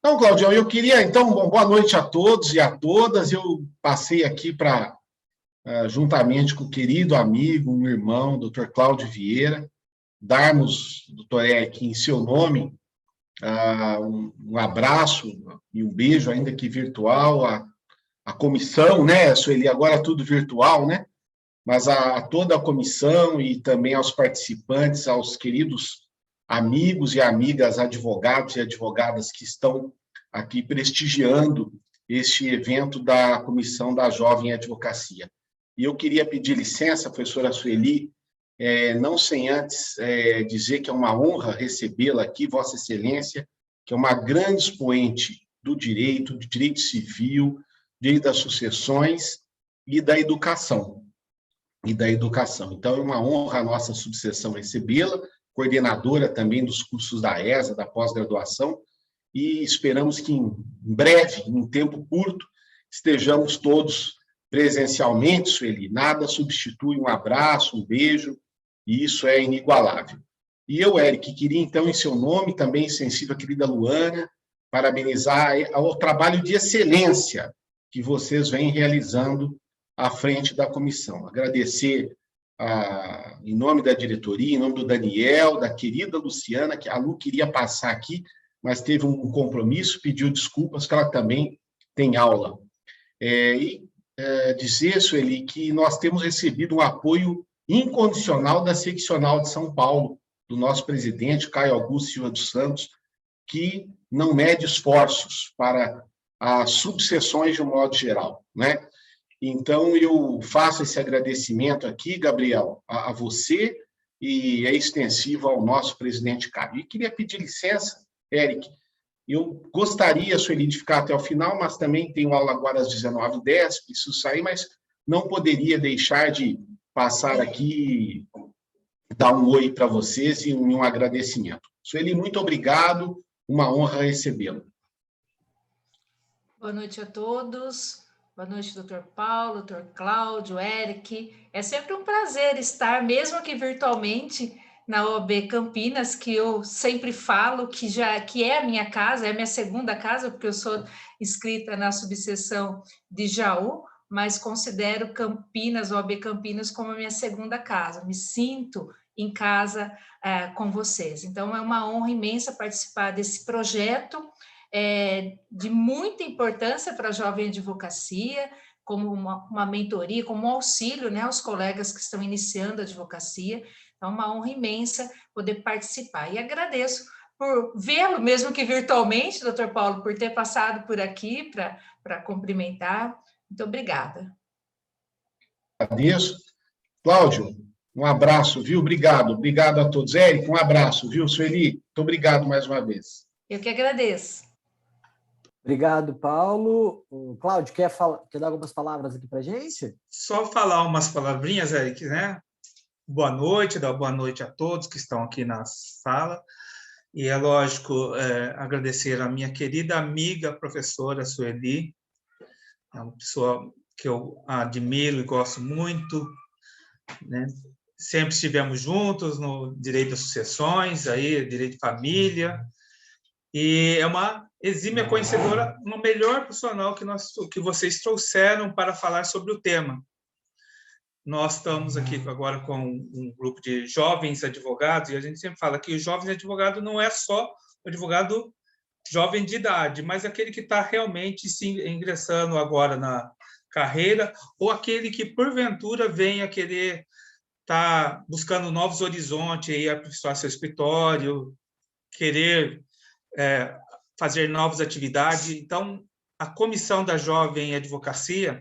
Então, Claudião, eu queria, então, boa noite a todos e a todas. Eu passei aqui para, juntamente com o querido amigo, um irmão, doutor Cláudio Vieira, darmos, doutor Eric, em seu nome, um abraço e um beijo, ainda que virtual, à comissão, né, Sueli, agora tudo virtual, né? Mas a toda a comissão e também aos participantes, aos queridos amigos e amigas, advogados e advogadas que estão aqui prestigiando este evento da Comissão da Jovem Advocacia. E eu queria pedir licença, professora Sueli, não sem antes dizer que é uma honra recebê-la aqui, Vossa Excelência, que é uma grande expoente do direito civil, direito das sucessões e da educação. Então, é uma honra a nossa subseção recebê-la, coordenadora também dos cursos da ESA, da pós-graduação, e esperamos que em breve, em tempo curto, estejamos todos presencialmente, Sueli. Nada substitui um abraço, um beijo, e isso é inigualável. E eu, Eric, queria então, em seu nome, também sensível à querida Luana, parabenizar o trabalho de excelência que vocês vêm realizando à frente da comissão. Agradecer, em nome da diretoria, em nome do Daniel, da querida Luciana, que a Lu queria passar aqui, mas teve um compromisso, pediu desculpas, que ela também tem aula. Dizer, Sueli, que nós temos recebido um apoio incondicional da seccional de São Paulo, do nosso presidente, Caio Augusto Silva dos Santos, que não mede esforços para as subseções de um modo geral, né? Então, eu faço esse agradecimento aqui, Gabriel, a você, e é extensivo ao nosso presidente Caio. E queria pedir licença, Eric, eu gostaria, Sueli, de ficar até o final, mas também tenho aula agora às 19h10, preciso sair, mas não poderia deixar de passar aqui, dar um oi para vocês e um agradecimento. Sueli, muito obrigado, uma honra recebê-lo. Boa noite a todos. Boa noite, doutor Paulo, doutor Cláudio, Eric. É sempre um prazer estar, mesmo que virtualmente, na OAB Campinas, que eu sempre falo que é a minha casa, é a minha segunda casa, porque eu sou inscrita na subseção de Jaú, mas considero Campinas, OAB Campinas, como a minha segunda casa. Me sinto em casa com vocês. Então, é uma honra imensa participar desse projeto, de muita importância para a jovem advocacia, como uma mentoria, como um auxílio, né, aos colegas que estão iniciando a advocacia. Então, é uma honra imensa poder participar. E agradeço por vê-lo, mesmo que virtualmente, doutor Paulo, por ter passado por aqui para cumprimentar. Muito obrigada. Agradeço. Cláudio, um abraço, viu? Obrigado a todos. Érico, um abraço, viu? Sueli, muito obrigado mais uma vez. Eu que agradeço. Obrigado, Paulo. Cláudio, quer dar algumas palavras aqui para a gente? Só falar umas palavrinhas, Eric, né? Boa noite, dar boa noite a todos que estão aqui na sala. E é lógico, agradecer a minha querida amiga, professora Sueli, é uma pessoa que eu admiro e gosto muito, né? Sempre estivemos juntos no direito das sucessões, aí, direito de família, e é uma exímia conhecedora, uma melhor profissional que vocês trouxeram para falar sobre o tema. Nós estamos aqui agora com um grupo de jovens advogados, e a gente sempre fala que o jovem advogado não é só o advogado jovem de idade, mas aquele que está realmente se ingressando agora na carreira, ou aquele que, porventura, venha querer estar buscando novos horizontes, aí, aperfeiçoar seu escritório, querer fazer novas atividades. Então, a Comissão da Jovem Advocacia,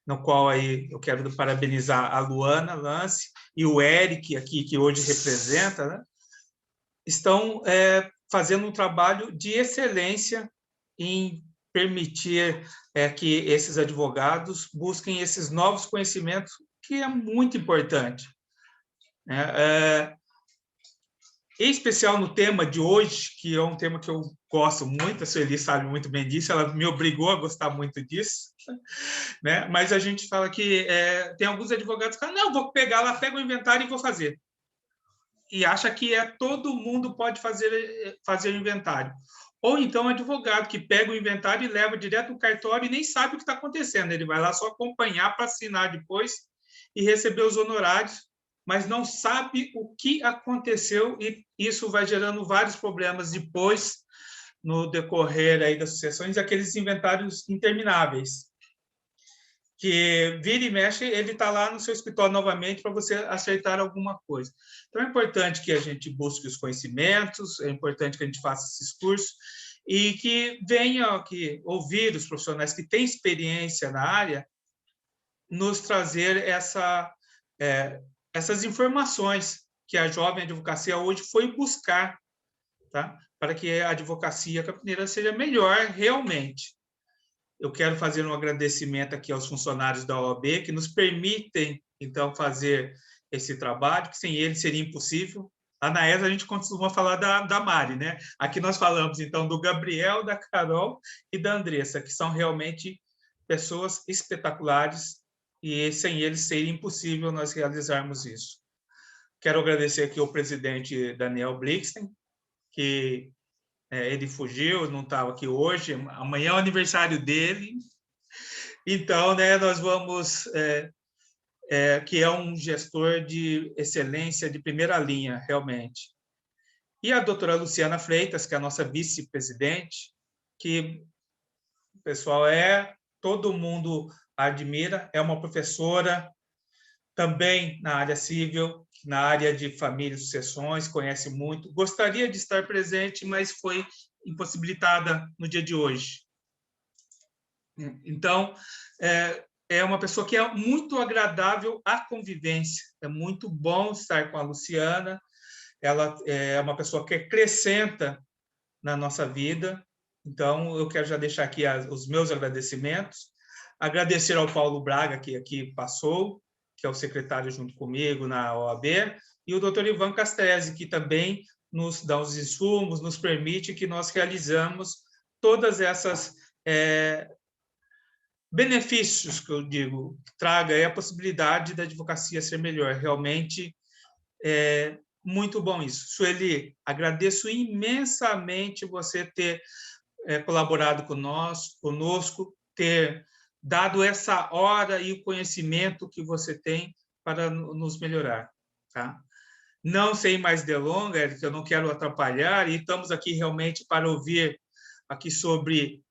no qual aí eu quero parabenizar a Luana Lance e o Eric aqui, que hoje representa, né, estão fazendo um trabalho de excelência em permitir que esses advogados busquem esses novos conhecimentos, que é muito importante. Em especial no tema de hoje, que é um tema que eu gosto muito, a Sueli sabe muito bem disso, ela me obrigou a gostar muito disso, né? Mas a gente fala que tem alguns advogados que falam, não, vou pegar lá, pego o inventário e vou fazer. E acha que todo mundo pode fazer o inventário. Ou então advogado, que pega o inventário e leva direto no cartório e nem sabe o que está acontecendo. Ele vai lá só acompanhar para assinar depois e receber os honorários, mas não sabe o que aconteceu, e isso vai gerando vários problemas depois, no decorrer aí das sucessões, aqueles inventários intermináveis, que vira e mexe, ele está lá no seu escritório novamente para você acertar alguma coisa. Então, é importante que a gente busque os conhecimentos, é importante que a gente faça esses cursos e que venha aqui ouvir os profissionais que têm experiência na área nos trazer essas informações que a jovem advocacia hoje foi buscar, tá? Para que a advocacia campineira seja melhor realmente. Eu quero fazer um agradecimento aqui aos funcionários da OAB, que nos permitem, então, fazer esse trabalho, que sem eles seria impossível. Lá na ESA a gente costuma falar da Mari, né? Aqui nós falamos, então, do Gabriel, da Carol e da Andressa, que são realmente pessoas espetaculares, e sem eles seria impossível nós realizarmos isso. Quero agradecer aqui ao presidente Daniel Blixen, que ele fugiu, não estava aqui hoje, amanhã é o aniversário dele, então, né, nós vamos, que é um gestor de excelência de primeira linha, realmente. E a doutora Luciana Freitas, que é a nossa vice-presidente, que o pessoal todo mundo admira, é uma professora também na área civil, na área de família e sucessões, conhece muito. Gostaria de estar presente, mas foi impossibilitada no dia de hoje. Então, é uma pessoa que é muito agradável à convivência. É muito bom estar com a Luciana. Ela é uma pessoa que acrescenta na nossa vida. Então, eu quero já deixar aqui os meus agradecimentos. Agradecer ao Paulo Braga, que aqui passou, que é o secretário junto comigo na OAB, e o doutor Ivan Castrese, que também nos dá os insumos, nos permite que nós realizamos todas essas benefícios, que eu digo, que traga aí a possibilidade da advocacia ser melhor. Realmente é muito bom isso. Sueli, agradeço imensamente você ter colaborado conosco, ter dado essa hora e o conhecimento que você tem para nos melhorar, tá? Não sem mais delongas, eu não quero atrapalhar, e estamos aqui realmente para ouvir aqui sobre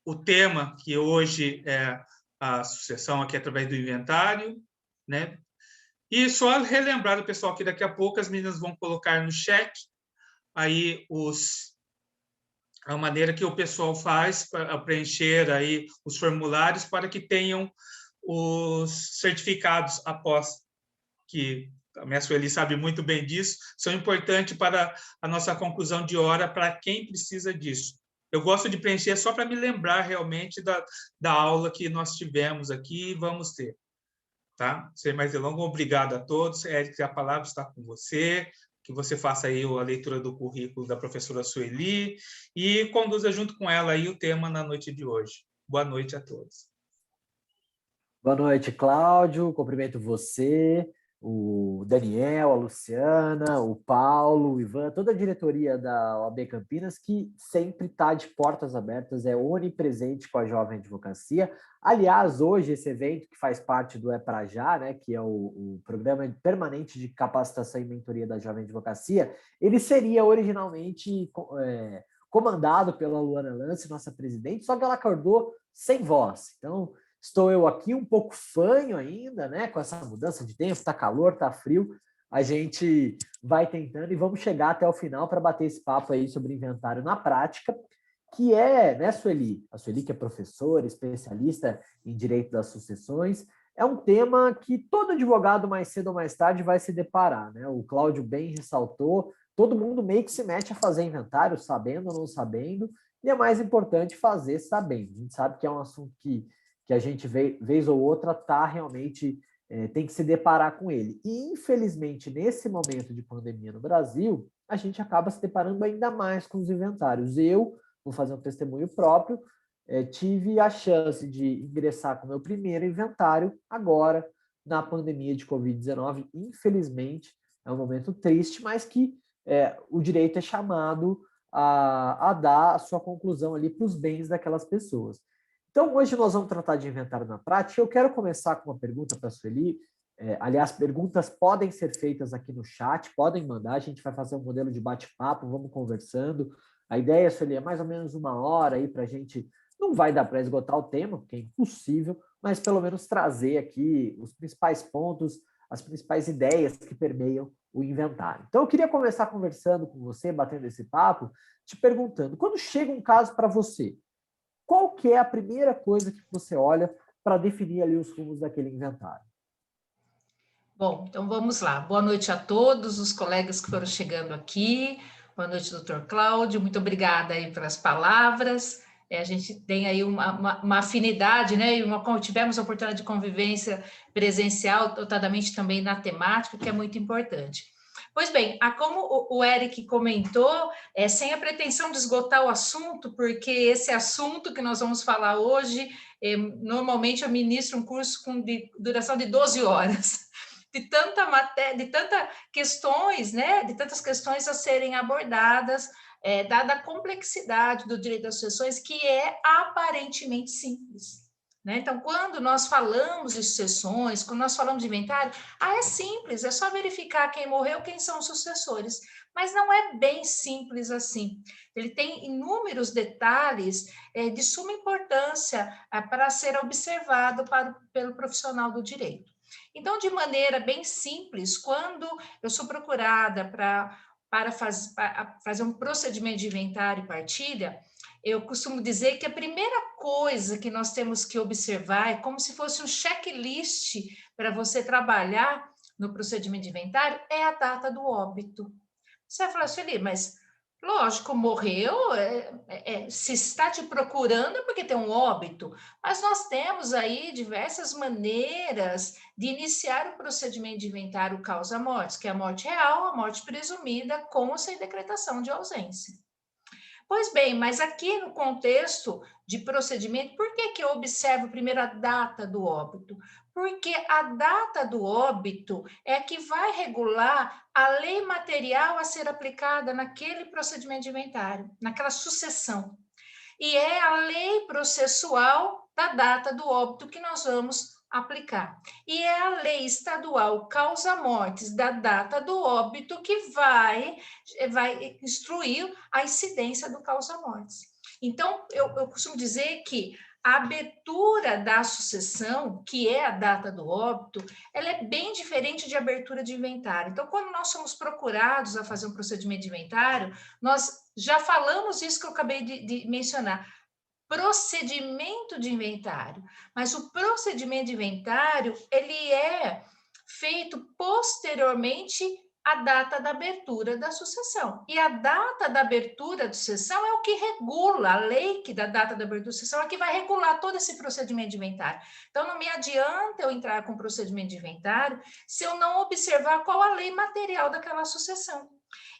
o tema que hoje é a sucessão aqui através do inventário, né? E só relembrar o pessoal que daqui a pouco as meninas vão colocar no chat aí a maneira que o pessoal faz para preencher aí os formulários para que tenham os certificados após, que a minha Sueli sabe muito bem disso, são importantes para a nossa conclusão de hora para quem precisa disso. Eu gosto de preencher só para me lembrar realmente da aula que nós tivemos aqui e vamos ter. Tá? Sem mais delongas, obrigado a todos. Éric, a palavra está com você, que você faça aí a leitura do currículo da professora Sueli e conduza junto com ela aí o tema na noite de hoje. Boa noite a todos. Boa noite, Cláudio. Cumprimento você, o Daniel, a Luciana, o Paulo, o Ivan, toda a diretoria da OAB Campinas, que sempre está de portas abertas, é onipresente com a Jovem Advocacia. Aliás, hoje esse evento, que faz parte do Pra Já, né, que é o Programa Permanente de Capacitação e Mentoria da Jovem Advocacia, ele seria originalmente comandado pela Luana Lance, nossa presidente, só que ela acordou sem voz. Então, estou eu aqui um pouco fanho ainda, né? Com essa mudança de tempo, tá calor, tá frio. A gente vai tentando e vamos chegar até o final para bater esse papo aí sobre inventário na prática, que é, né, Sueli? A Sueli, que é professora, especialista em direito das sucessões, é um tema que todo advogado, mais cedo ou mais tarde, vai se deparar, né? O Cláudio bem ressaltou, todo mundo meio que se mete a fazer inventário, sabendo ou não sabendo, e é mais importante fazer sabendo. A gente sabe que é um assunto que a gente, vez ou outra, realmente tem que se deparar com ele. E, infelizmente, nesse momento de pandemia no Brasil, a gente acaba se deparando ainda mais com os inventários. Eu, vou fazer um testemunho próprio, tive a chance de ingressar com o meu primeiro inventário agora, na pandemia de Covid-19. Infelizmente, é um momento triste, mas que o direito é chamado a dar a sua conclusão ali para os bens daquelas pessoas. Então, hoje nós vamos tratar de inventário na prática. Eu quero começar com uma pergunta para a Sueli. Aliás, perguntas podem ser feitas aqui no chat, podem mandar, a gente vai fazer um modelo de bate-papo, vamos conversando. A ideia, Sueli, é mais ou menos 1 hora aí para a gente... Não vai dar para esgotar o tema, porque é impossível, mas pelo menos trazer aqui os principais pontos, as principais ideias que permeiam o inventário. Então, eu queria começar conversando com você, batendo esse papo, te perguntando, quando chega um caso para você, qual que é a primeira coisa que você olha para definir ali os rumos daquele inventário? Bom, então vamos lá. Boa noite a todos os colegas que foram chegando aqui. Boa noite, doutor Cláudio. Muito obrigada aí pelas palavras. A gente tem aí uma afinidade, né? E tivemos a oportunidade de convivência presencial, notadamente também na temática, que é muito importante. Pois bem, como o Eric comentou, sem a pretensão de esgotar o assunto, porque esse assunto que nós vamos falar hoje, normalmente eu ministro um curso com duração de 12 horas. De tanta matéria, de tantas questões, né? De tantas questões a serem abordadas, dada a complexidade do direito das sucessões, que é aparentemente simples. Né? Então, quando nós falamos de sucessões, quando nós falamos de inventário, é simples, é só verificar quem morreu, quem são os sucessores. Mas não é bem simples assim. Ele tem inúmeros detalhes de suma importância para ser observado pelo profissional do direito. Então, de maneira bem simples, quando eu sou procurada para fazer um procedimento de inventário e partilha, eu costumo dizer que a primeira coisa que nós temos que observar é como se fosse um checklist para você trabalhar no procedimento de inventário, é a data do óbito. Você vai falar, Sueli, mas lógico, morreu, se está te procurando é porque tem um óbito, mas nós temos aí diversas maneiras de iniciar o procedimento de inventário causa-mortes, que é a morte real, a morte presumida, com ou sem decretação de ausência. Pois bem, mas aqui no contexto de procedimento, por que eu observo primeiro a data do óbito? Porque a data do óbito é que vai regular a lei material a ser aplicada naquele procedimento de inventário, naquela sucessão. E é a lei processual da data do óbito que nós vamos aplicar. E é a lei estadual causa-mortes da data do óbito que vai instruir a incidência do causa-mortes. Então, eu costumo dizer que a abertura da sucessão, que é a data do óbito, ela é bem diferente de abertura de inventário. Então, quando nós somos procurados a fazer um procedimento de inventário, nós já falamos isso que eu acabei de mencionar, procedimento de inventário. Mas o procedimento de inventário, ele é feito posteriormente à data da abertura da sucessão. E a data da abertura da sucessão é o que regula, a lei que da data da abertura da sucessão é que vai regular todo esse procedimento de inventário. Então, não me adianta eu entrar com procedimento de inventário se eu não observar qual a lei material daquela sucessão.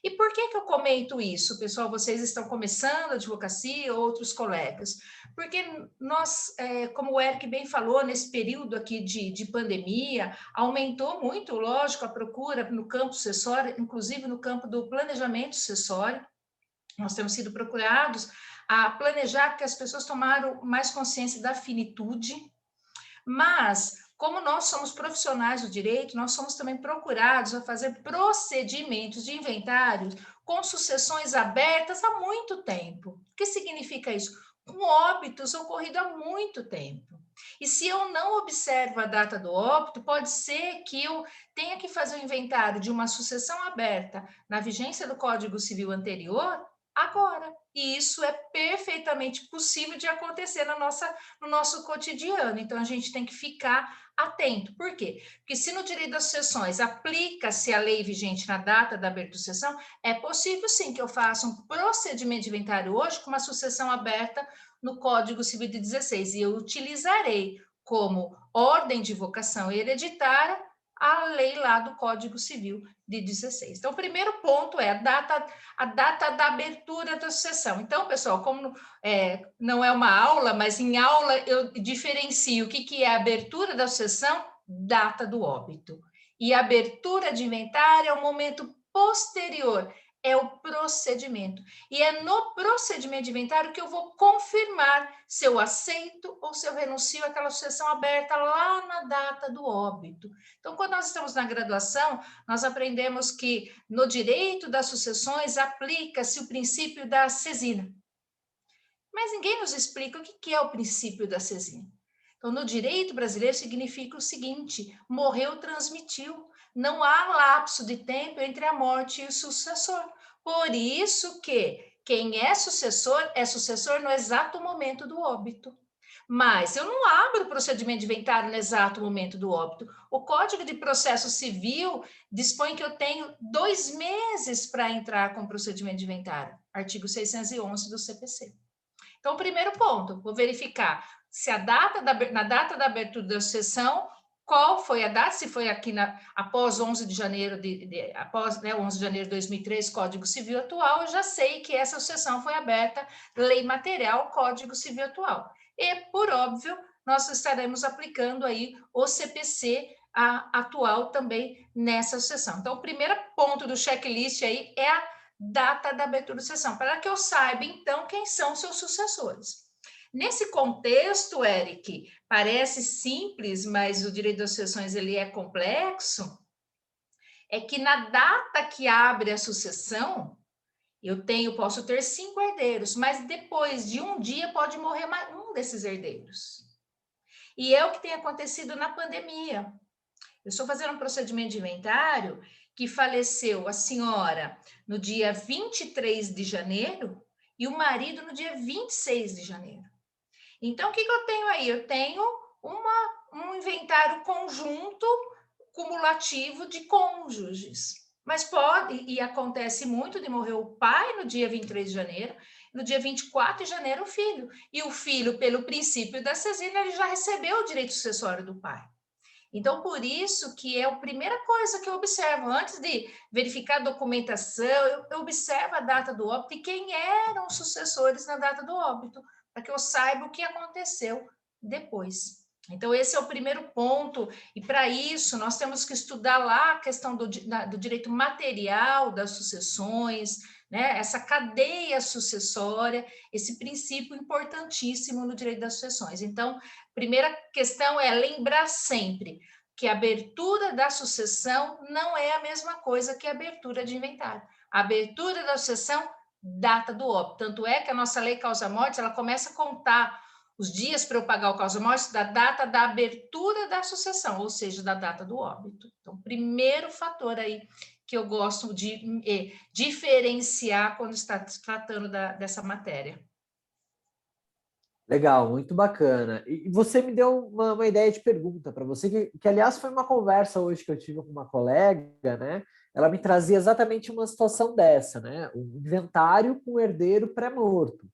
E por que eu comento isso, pessoal? Vocês estão começando a advocacia, outros colegas? Porque nós, como o Eric bem falou, nesse período aqui de pandemia, aumentou muito, lógico, a procura no campo sucessório, inclusive no campo do planejamento sucessório. Nós temos sido procurados a planejar, porque as pessoas tomaram mais consciência da finitude, mas como nós somos profissionais do direito, nós somos também procurados a fazer procedimentos de inventários com sucessões abertas há muito tempo. O que significa isso? Com óbitos ocorridos há muito tempo. E se eu não observo a data do óbito, pode ser que eu tenha que fazer o inventário de uma sucessão aberta na vigência do Código Civil anterior agora. E isso é perfeitamente possível de acontecer no nosso cotidiano. Então, a gente tem que ficar atento. Por quê? Porque se no direito das sucessões aplica-se a lei vigente na data da abertura de sucessão, é possível sim que eu faça um procedimento de inventário hoje com uma sucessão aberta no Código Civil de 16, e eu utilizarei como ordem de vocação hereditária a lei lá do Código Civil de 16. Então, o primeiro ponto é a data da abertura da sucessão. Então, pessoal, como não é uma aula, mas em aula eu diferencio o que é a abertura da sucessão, data do óbito. E a abertura de inventário é o momento posterior, é o procedimento. E é no procedimento de inventário que eu vou confirmar se eu aceito ou se eu renuncio àquela sucessão aberta lá na data do óbito. Então, quando nós estamos na graduação, nós aprendemos que no direito das sucessões aplica-se o princípio da sesina. Mas ninguém nos explica o que é o princípio da sesina. Então, no direito brasileiro, significa o seguinte: morreu, transmitiu. Não há lapso de tempo entre a morte e o sucessor. Por isso que quem é sucessor no exato momento do óbito. Mas eu não abro o procedimento de inventário no exato momento do óbito. O Código de Processo Civil dispõe que eu tenho 2 meses para entrar com o procedimento de inventário. Artigo 611 do CPC. Então, o primeiro ponto, vou verificar se na data da abertura da sucessão, qual foi a data, se foi aqui após 11 de janeiro, após 11 de janeiro de 2003, Código Civil atual, eu já sei que essa sucessão foi aberta, lei material, Código Civil atual. E, por óbvio, nós estaremos aplicando aí o CPC atual também nessa sucessão. Então, o primeiro ponto do checklist aí é a data da abertura da sucessão, para que eu saiba, então, quem são seus sucessores. Nesse contexto, Eric, parece simples, mas o direito das sucessões ele é complexo, é que na data que abre a sucessão, posso ter 5 herdeiros, mas depois de um dia pode morrer mais um desses herdeiros. E é o que tem acontecido na pandemia. Eu estou fazendo um procedimento de inventário que faleceu a senhora no dia 23 de janeiro e o marido no dia 26 de janeiro. Então, o que eu tenho aí? Eu tenho um inventário conjunto cumulativo de cônjuges. Mas pode, e acontece muito, de morrer o pai no dia 23 de janeiro, no dia 24 de janeiro o filho. E o filho, pelo princípio da sesina, ele já recebeu o direito sucessório do pai. Então, por isso que é a primeira coisa que eu observo, antes de verificar a documentação, eu observo a data do óbito e quem eram os sucessores na data do óbito, para que eu saiba o que aconteceu depois. Então, esse é o primeiro ponto, e para isso nós temos que estudar lá a questão do direito material das sucessões, né? Essa cadeia sucessória, esse princípio importantíssimo no direito das sucessões. Então, primeira questão é lembrar sempre que a abertura da sucessão não é a mesma coisa que a abertura de inventário. A abertura da sucessão, data do óbito. Tanto é que a nossa lei causa-morte, ela começa a contar os dias para eu pagar o causa-morte da data da abertura da sucessão, ou seja, da data do óbito. Então, primeiro fator aí que eu gosto de diferenciar quando está tratando dessa matéria. Legal, muito bacana. E você me deu uma ideia de pergunta para você, que aliás foi uma conversa hoje que eu tive com uma colega, né? Ela me trazia exatamente uma situação dessa, né? Um inventário com herdeiro pré-morto.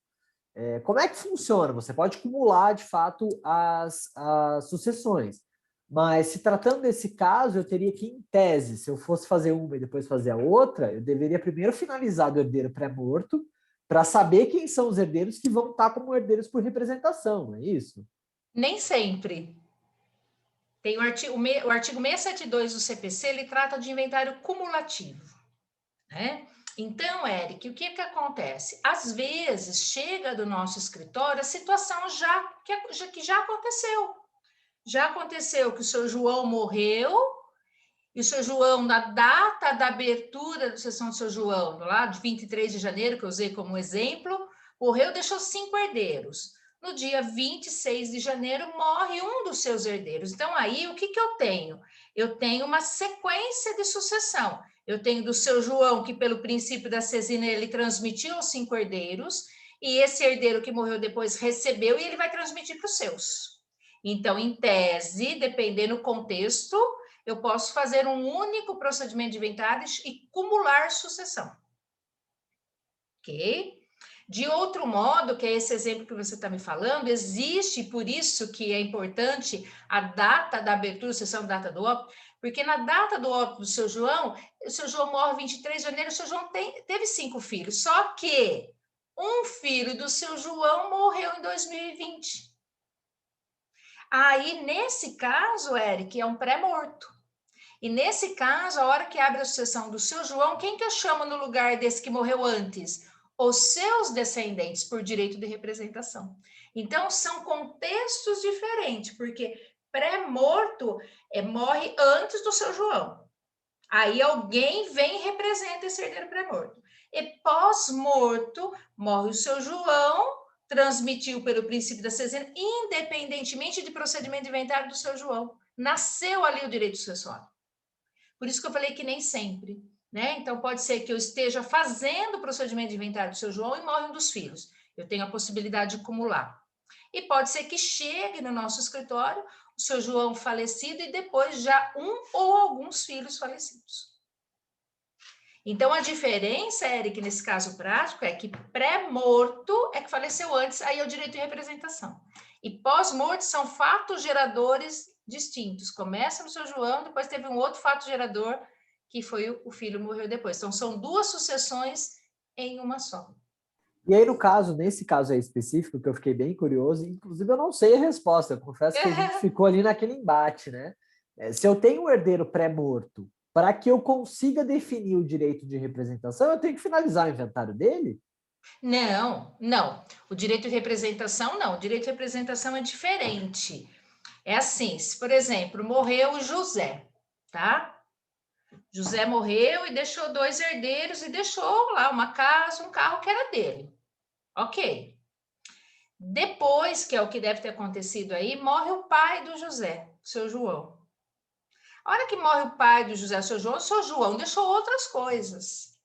Como é que funciona? Você pode acumular, de fato, as sucessões. Mas, se tratando desse caso, eu teria que, em tese, se eu fosse fazer uma e depois fazer a outra, eu deveria primeiro finalizar do herdeiro pré-morto para saber quem são os herdeiros que vão estar como herdeiros por representação, não é isso? Nem sempre. Tem o artigo 672 do CPC, ele trata de inventário cumulativo, né? Então, Eric, o que acontece? Às vezes, chega do nosso escritório a situação que já aconteceu. Já aconteceu que o seu João morreu, e o seu João, na data da abertura da sucessão do seu João, lá de 23 de janeiro, que eu usei como exemplo, morreu, deixou 5 herdeiros. No dia 26 de janeiro, morre um dos seus herdeiros. Então, aí, o que eu tenho? Eu tenho uma sequência de sucessão. Eu tenho do seu João, que pelo princípio da sesina, ele transmitiu aos 5 herdeiros, e esse herdeiro que morreu depois recebeu, e ele vai transmitir para os seus. Então, em tese, dependendo do contexto, eu posso fazer um único procedimento de inventário e cumular sucessão. Ok? De outro modo, que é esse exemplo que você está me falando, existe, por isso que é importante a data da abertura, sucessão, data do óbito, porque na data do óbito do seu João, o seu João morre 23 de janeiro, o seu João teve 5 filhos, só que um filho do seu João morreu em 2020. Aí, nesse caso, Eric, é um pré-morto. E nesse caso, a hora que abre a sucessão do seu João, quem que eu chamo no lugar desse que morreu antes? Os seus descendentes, por direito de representação. Então, são contextos diferentes, porque pré-morto morre antes do seu João. Aí alguém vem e representa esse herdeiro pré-morto. E pós-morto, morre o seu João, transmitiu pelo princípio da sesena, independentemente de procedimento de inventário do seu João. Nasceu ali o direito sucessório. Por isso que eu falei que nem sempre, né? Então, pode ser que eu esteja fazendo o procedimento de inventário do seu João e morre um dos filhos. Eu tenho a possibilidade de acumular. E pode ser que chegue no nosso escritório o seu João falecido e depois já um ou alguns filhos falecidos. Então, a diferença, Eric, nesse caso prático, é que pré-morto é que faleceu antes, aí é o direito de representação. E pós-morto são fatos geradores distintos. Começa no seu João, depois teve um outro fato gerador, que foi o filho morreu depois. Então, são duas sucessões em uma só. E aí, no caso, nesse caso aí específico, que eu fiquei bem curioso, inclusive eu não sei a resposta, eu confesso que a gente ficou ali naquele embate, né? Se eu tenho um herdeiro pré-morto, para que eu consiga definir o direito de representação, eu tenho que finalizar o inventário dele? Não, não. O direito de representação, não. O direito de representação é diferente. É assim, se, por exemplo, morreu o José, tá? José morreu e deixou 2 herdeiros e deixou lá uma casa, um carro que era dele. Ok. Depois, que é o que deve ter acontecido aí, morre o pai do José, o seu João. A hora que morre o pai do José, o seu João deixou outras coisas.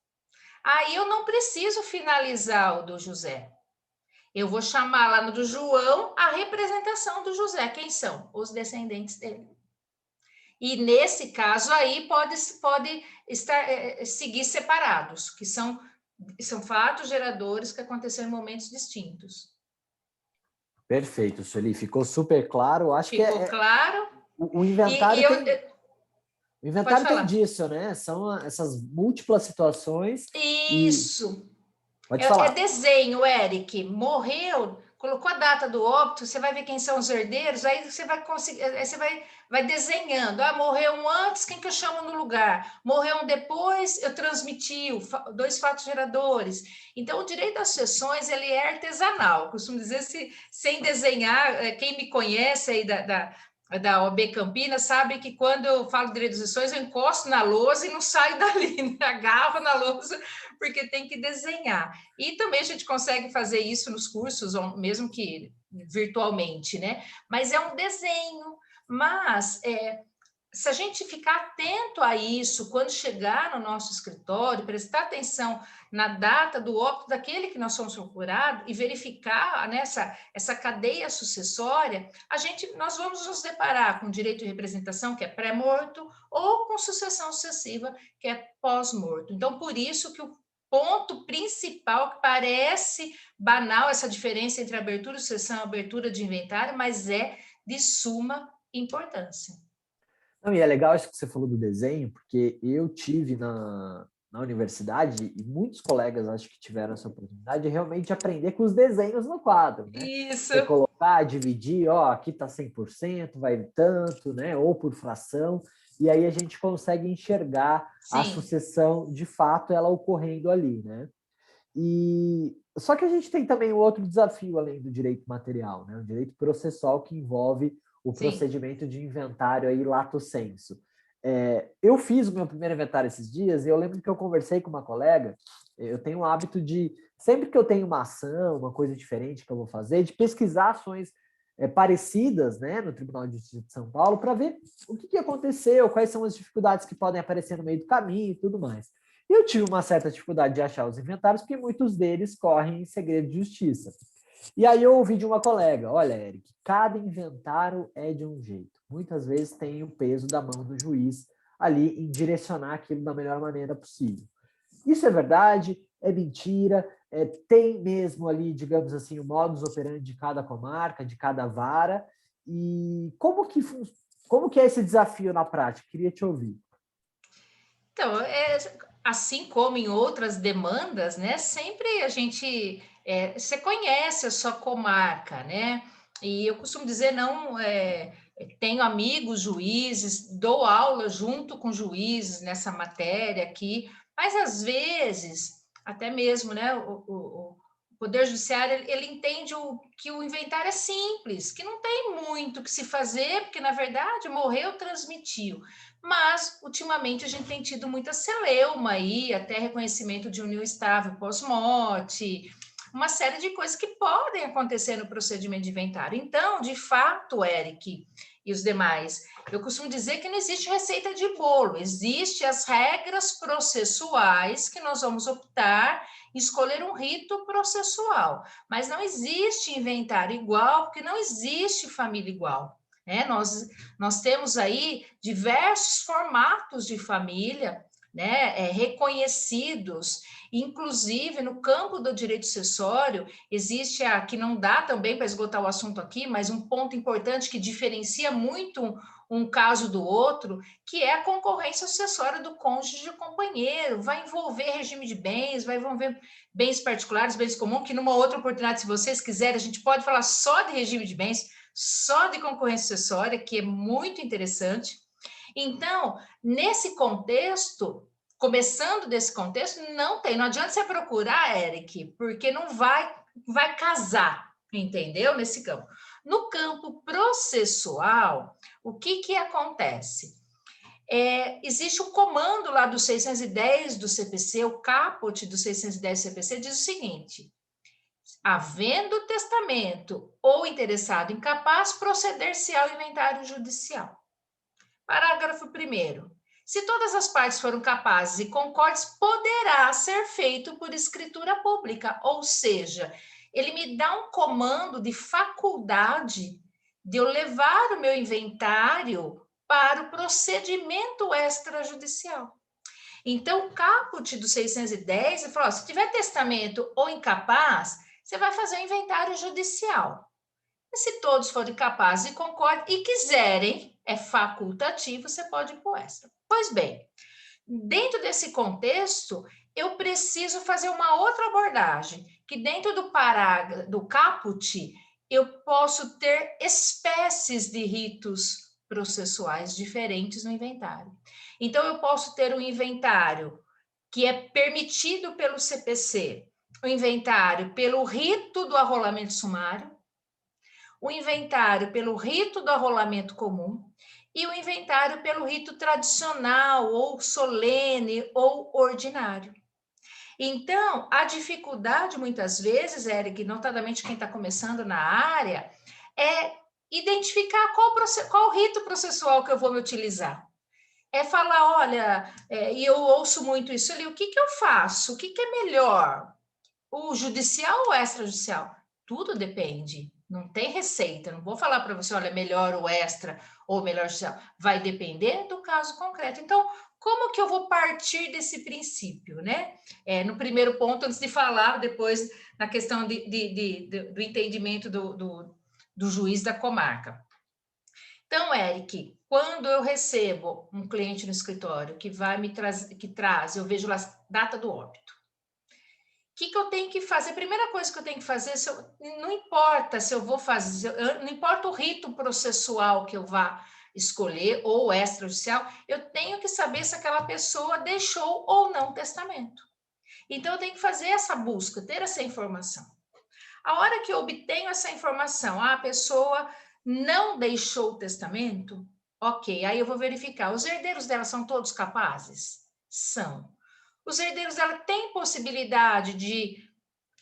Aí eu não preciso finalizar o do José. Eu vou chamar lá no do João a representação do José. Quem são? Os descendentes dele. E nesse caso aí pode estar, seguir separados, que são fatos geradores que aconteceram em momentos distintos. Perfeito, Sueli, ficou super claro. Acho Ficou que claro? o inventário o inventário tem falar. disso, né? São essas múltiplas situações. Isso. Pode falar. Desenho, Eric. Morreu, colocou a data do óbito, você vai ver quem são os herdeiros, aí você vai conseguir, aí você vai desenhando. Ah, morreu um antes, quem que eu chamo no lugar? Morreu um depois, eu transmiti 2 fatos geradores. Então, o direito das sucessões, ele é artesanal. Costumo dizer, sem desenhar, quem me conhece aí da OAB Campinas sabe que quando eu falo de direito das sucessões, eu encosto na lousa e não saio dali, né? Agarro na lousa, porque tem que desenhar. E também a gente consegue fazer isso nos cursos, mesmo que virtualmente, né? Mas é um desenho. Mas se a gente ficar atento a isso, quando chegar no nosso escritório, prestar atenção na data do óbito daquele que nós somos procurados e verificar essa cadeia sucessória, nós vamos nos deparar com direito de representação, que é pré-morto, ou com sucessão sucessiva, que é pós-morto. Então, por isso que o ponto principal, que parece banal essa diferença entre abertura de sucessão e abertura de inventário, mas é de suma importância. Não, e é legal isso que você falou do desenho, porque eu tive na universidade, e muitos colegas acho que tiveram essa oportunidade de realmente aprender com os desenhos no quadro, né? Isso. Você colocar, dividir, ó, aqui tá 100%, vai tanto, né? Ou por fração, e aí a gente consegue enxergar a sucessão, de fato, ela ocorrendo ali, né? E só que a gente tem também um outro desafio, além do direito material, né? O direito processual, que envolve o procedimento de inventário aí lato sensu. Eu fiz o meu primeiro inventário esses dias e eu lembro que eu conversei com uma colega, eu tenho o hábito de, sempre que eu tenho uma ação, uma coisa diferente que eu vou fazer, de pesquisar ações parecidas, né, no Tribunal de Justiça de São Paulo, para ver o que aconteceu, quais são as dificuldades que podem aparecer no meio do caminho e tudo mais. E eu tive uma certa dificuldade de achar os inventários, porque muitos deles correm em segredo de justiça. E aí eu ouvi de uma colega, olha, Eric, cada inventário é de um jeito. Muitas vezes tem o peso da mão do juiz ali em direcionar aquilo da melhor maneira possível. Isso é verdade? É mentira? Tem mesmo ali, digamos assim, o modus operandi de cada comarca, de cada vara? E como que é esse desafio na prática? Queria te ouvir. Então, assim como em outras demandas, né? Sempre a gente... você conhece a sua comarca, né? E eu costumo dizer, tenho amigos juízes, dou aula junto com juízes nessa matéria aqui, mas às vezes, até mesmo, né, o Poder Judiciário, ele entende que o inventário é simples, que não tem muito o que se fazer, porque, na verdade, morreu, transmitiu. Mas, ultimamente, a gente tem tido muita celeuma aí, até reconhecimento de união estável pós-morte, uma série de coisas que podem acontecer no procedimento de inventário. Então, de fato, Eric e os demais, eu costumo dizer que não existe receita de bolo, existem as regras processuais que nós vamos optar em escolher um rito processual, mas não existe inventário igual, porque não existe família igual. Nós temos aí diversos formatos de família, né, reconhecidos, inclusive no campo do direito sucessório, existe que não dá também para esgotar o assunto aqui, mas um ponto importante que diferencia muito um caso do outro, que é a concorrência sucessória do cônjuge e companheiro, vai envolver regime de bens, vai envolver bens particulares, bens comuns, que numa outra oportunidade, se vocês quiserem, a gente pode falar só de regime de bens, só de concorrência sucessória, que é muito interessante. Então, nesse contexto, começando desse contexto, não adianta você procurar, Eric, porque não vai casar, entendeu? Nesse campo. No campo processual, o que acontece? Existe um comando lá do 610 do CPC, o caput do 610 do CPC, diz o seguinte: havendo testamento ou interessado incapaz, proceder-se ao inventário judicial. Parágrafo 1º. Se todas as partes foram capazes e concordes, poderá ser feito por escritura pública, ou seja, ele me dá um comando de faculdade de eu levar o meu inventário para o procedimento extrajudicial. Então, o caput do 610, ele falou, se tiver testamento ou incapaz, você vai fazer o inventário judicial. E se todos forem capazes e concordem e quiserem, é facultativo, você pode ir para o extra. Pois bem, dentro desse contexto, eu preciso fazer uma outra abordagem, que dentro do parágrafo, do caput, eu posso ter espécies de ritos processuais diferentes no inventário. Então, eu posso ter um inventário que é permitido pelo CPC, o inventário pelo rito do arrolamento sumário, o inventário pelo rito do arrolamento comum e o inventário pelo rito tradicional, ou solene, ou ordinário. Então, a dificuldade, muitas vezes, Eric, notadamente quem está começando na área, é identificar qual rito processual que eu vou me utilizar. É falar, olha, e eu ouço muito isso ali, o que eu faço? O que é melhor? O judicial ou o extrajudicial? Tudo depende. Não tem receita, não vou falar para você, olha, melhor o extra ou melhor judicial. Vai depender do caso concreto. Então, como que eu vou partir desse princípio, né? No primeiro ponto, antes de falar, depois na questão do entendimento do juiz da comarca. Então, Eric, quando eu recebo um cliente no escritório que traz, eu vejo lá a data do óbito. O que eu tenho que fazer? A primeira coisa que eu tenho que fazer, não importa se eu vou fazer, não importa o rito processual que eu vá escolher, ou extrajudicial, eu tenho que saber se aquela pessoa deixou ou não testamento. Então, eu tenho que fazer essa busca, ter essa informação. A hora que eu obtenho essa informação, a pessoa não deixou o testamento, ok, aí eu vou verificar, os herdeiros dela são todos capazes? São. Os herdeiros dela têm possibilidade de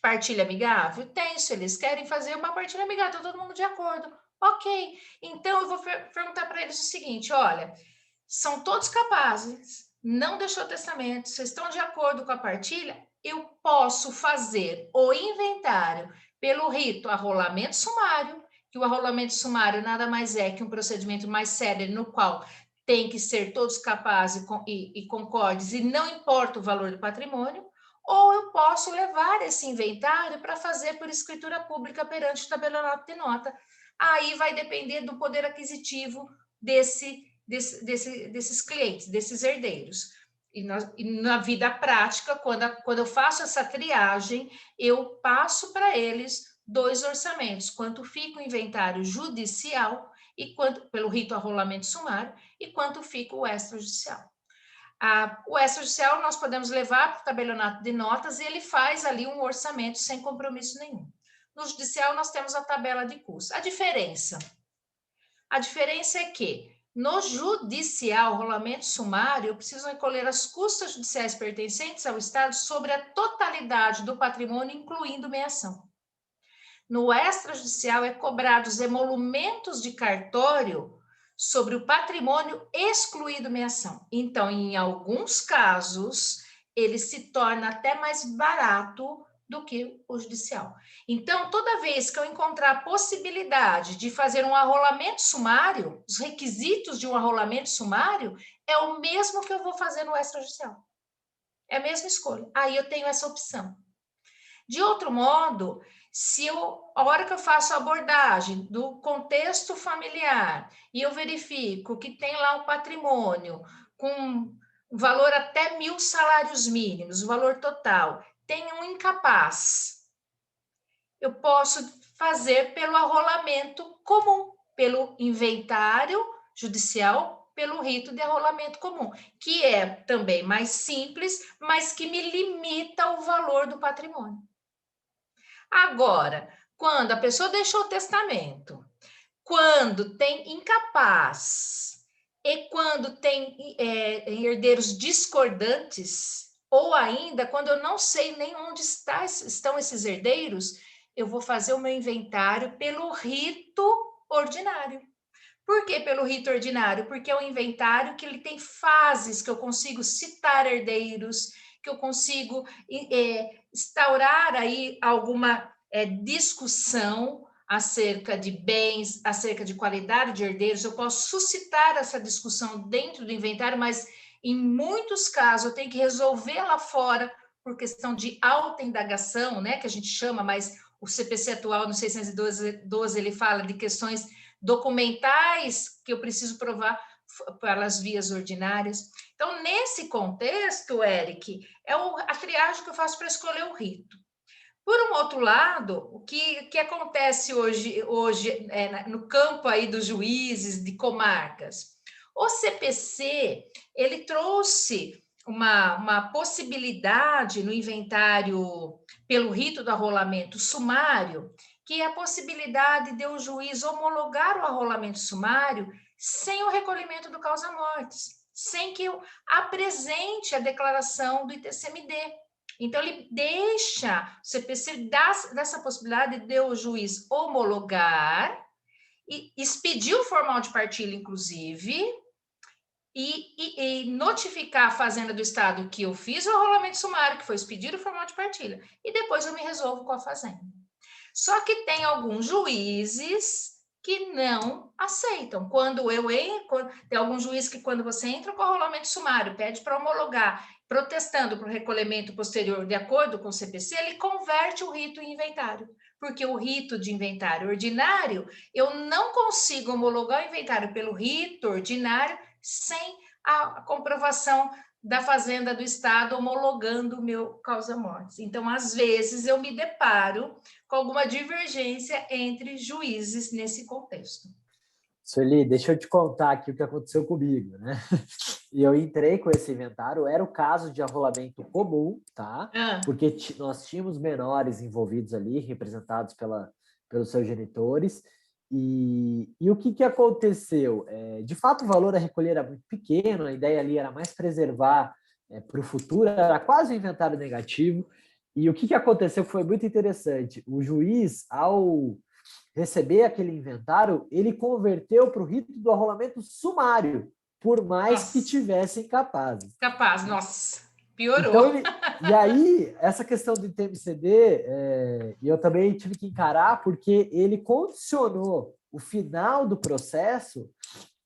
partilha amigável? Tem, se eles querem fazer uma partilha amigável, está todo mundo de acordo. Ok, então eu vou perguntar para eles o seguinte, olha, são todos capazes, não deixou testamento, vocês estão de acordo com a partilha? Eu posso fazer o inventário pelo rito arrolamento sumário, que o arrolamento sumário nada mais é que um procedimento mais sério no qual tem que ser todos capazes e concordes, e não importa o valor do patrimônio, ou eu posso levar esse inventário para fazer por escritura pública perante o tabelionato de nota. Aí vai depender do poder aquisitivo desses clientes, desses herdeiros. E na vida prática, quando eu faço essa triagem, eu passo para eles 2 orçamentos, quanto fica o inventário judicial e pelo rito arrolamento sumário, e quanto fica o extrajudicial. O extrajudicial nós podemos levar para o tabelionato de notas e ele faz ali um orçamento sem compromisso nenhum. No judicial nós temos a tabela de custos. A diferença é que no judicial, rolamento sumário, eu preciso recolher as custas judiciais pertencentes ao Estado sobre a totalidade do patrimônio, incluindo meiação. No extrajudicial é cobrado os emolumentos de cartório sobre o patrimônio excluído meiação. Então, em alguns casos, ele se torna até mais barato do que o judicial. Então, toda vez que eu encontrar a possibilidade de fazer um arrolamento sumário, os requisitos de um arrolamento sumário é o mesmo que eu vou fazer no extrajudicial. É a mesma escolha. Aí eu tenho essa opção. De outro modo, a hora que eu faço a abordagem do contexto familiar e eu verifico que tem lá um patrimônio com um valor até 1.000 salários mínimos, o valor total, tem um incapaz, eu posso fazer pelo arrolamento comum, pelo inventário judicial, pelo rito de arrolamento comum, que é também mais simples, mas que me limita o valor do patrimônio. Agora, quando a pessoa deixou o testamento, quando tem incapaz e quando tem herdeiros discordantes, ou ainda quando eu não sei nem onde estão esses herdeiros, eu vou fazer o meu inventário pelo rito ordinário. Por que pelo rito ordinário? Porque é um inventário que ele tem fases, que eu consigo citar herdeiros, que eu consigo instaurar aí alguma discussão acerca de bens, acerca de qualidade de herdeiros, eu posso suscitar essa discussão dentro do inventário, mas em muitos casos eu tenho que resolver lá fora por questão de autoindagação, né, que a gente chama, mas o CPC atual, no 612, ele fala de questões documentais que eu preciso provar pelas vias ordinárias. Então, nesse contexto, Eric, é a triagem que eu faço para escolher o rito. Por um outro lado, o que acontece hoje no campo aí dos juízes de comarcas? O CPC, ele trouxe uma possibilidade no inventário pelo rito do arrolamento sumário, que é a possibilidade de o juiz homologar o arrolamento sumário sem o recolhimento do causa-mortes, sem que eu apresente a declaração do ITCMD. Então, ele deixa, o CPC dessa possibilidade de o juiz homologar e expedir o formal de partilha, inclusive, e notificar a Fazenda do Estado que eu fiz o arrolamento sumário, que foi expedir o formal de partilha, e depois eu me resolvo com a Fazenda. Só que tem alguns juízes que não aceitam. Tem algum juiz que, quando você entra com o arrolamento sumário, pede para homologar, protestando para o recolhimento posterior de acordo com o CPC, ele converte o rito em inventário, porque o rito de inventário ordinário, eu não consigo homologar o inventário pelo rito ordinário sem a comprovação da Fazenda do Estado homologando o meu causa-mortes. Então, às vezes, eu me deparo com alguma divergência entre juízes nesse contexto. Sueli, deixa eu te contar aqui o que aconteceu comigo, né? E eu entrei com esse inventário, era o caso de arrolamento comum, tá? Porque nós tínhamos menores envolvidos ali, representados pelos seus genitores, e o que aconteceu? De fato, o valor a recolher era muito pequeno, a ideia ali era mais preservar para o futuro, era quase um inventário negativo, e o que aconteceu foi muito interessante. O juiz, ao receber aquele inventário, ele converteu para o rito do arrolamento sumário, por mais que tivessem capazes. Capaz, nossa, piorou. Então, e aí, essa questão do ITMCD, eu também tive que encarar, porque ele condicionou o final do processo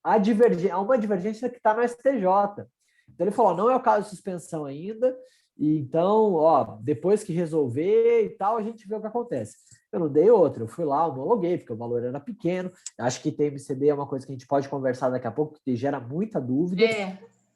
a uma divergência que está no STJ. Então, ele falou, não é o caso de suspensão ainda, e então, depois que resolver e tal, a gente vê o que acontece. Eu não dei outra, eu fui lá, homologuei, porque o valor era pequeno. Acho que ITMCD é uma coisa que a gente pode conversar daqui a pouco, que gera muita dúvida.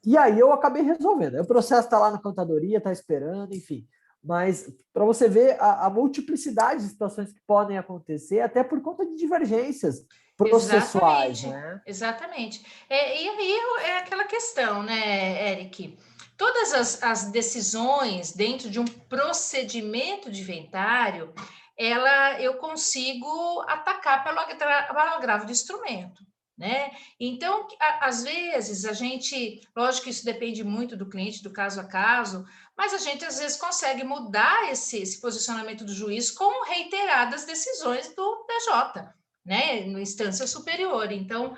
E aí eu acabei resolvendo. Aí o processo está lá na contadoria, está esperando, enfim. Mas para você ver a multiplicidade de situações que podem acontecer, até por conta de divergências. processuais, Exatamente, né? exatamente. E aí é aquela questão, né, Eric? Todas as decisões dentro de um procedimento de inventário, eu consigo atacar pelo agravo do instrumento, né? Então, às vezes, lógico que isso depende muito do cliente, do caso a caso, mas a gente, às vezes, consegue mudar esse posicionamento do juiz com reiteradas decisões do TJ, né, na instância superior. Então,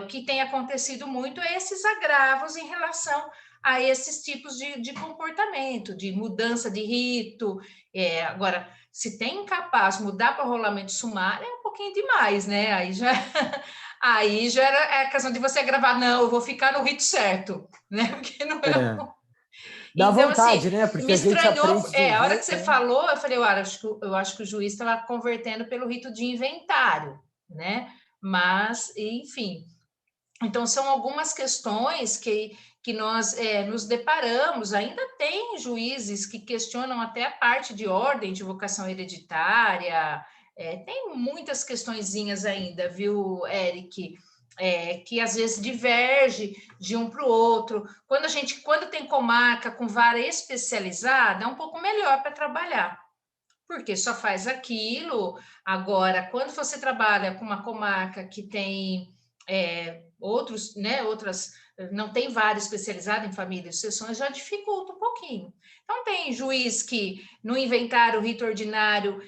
o que tem acontecido muito é esses agravos em relação a esses tipos de comportamento, de mudança de rito. Agora, se tem incapaz mudar para o rolamento sumário, é um pouquinho demais, né? Aí já era a questão de você gravar, não, eu vou ficar no rito certo, né? Porque não é. Dá Então, vontade, assim, né? Porque me a gente estranhou. aprende de um A hora que jeito, você né? falou, eu falei, eu acho que o juiz estava convertendo pelo rito de inventário, né? Mas, enfim. Então, são algumas questões que nós nos deparamos. Ainda tem juízes que questionam até a parte de ordem de vocação hereditária. Tem muitas questõezinhas ainda, viu, Eric? Que às vezes diverge de um para o outro. Quando tem comarca com vara especializada, é um pouco melhor para trabalhar, porque só faz aquilo. Agora, quando você trabalha com uma comarca que tem outros, né, outras, não tem vara especializada em família e sucessões, já dificulta um pouquinho. Então, tem juiz que, no inventário rito ordinário,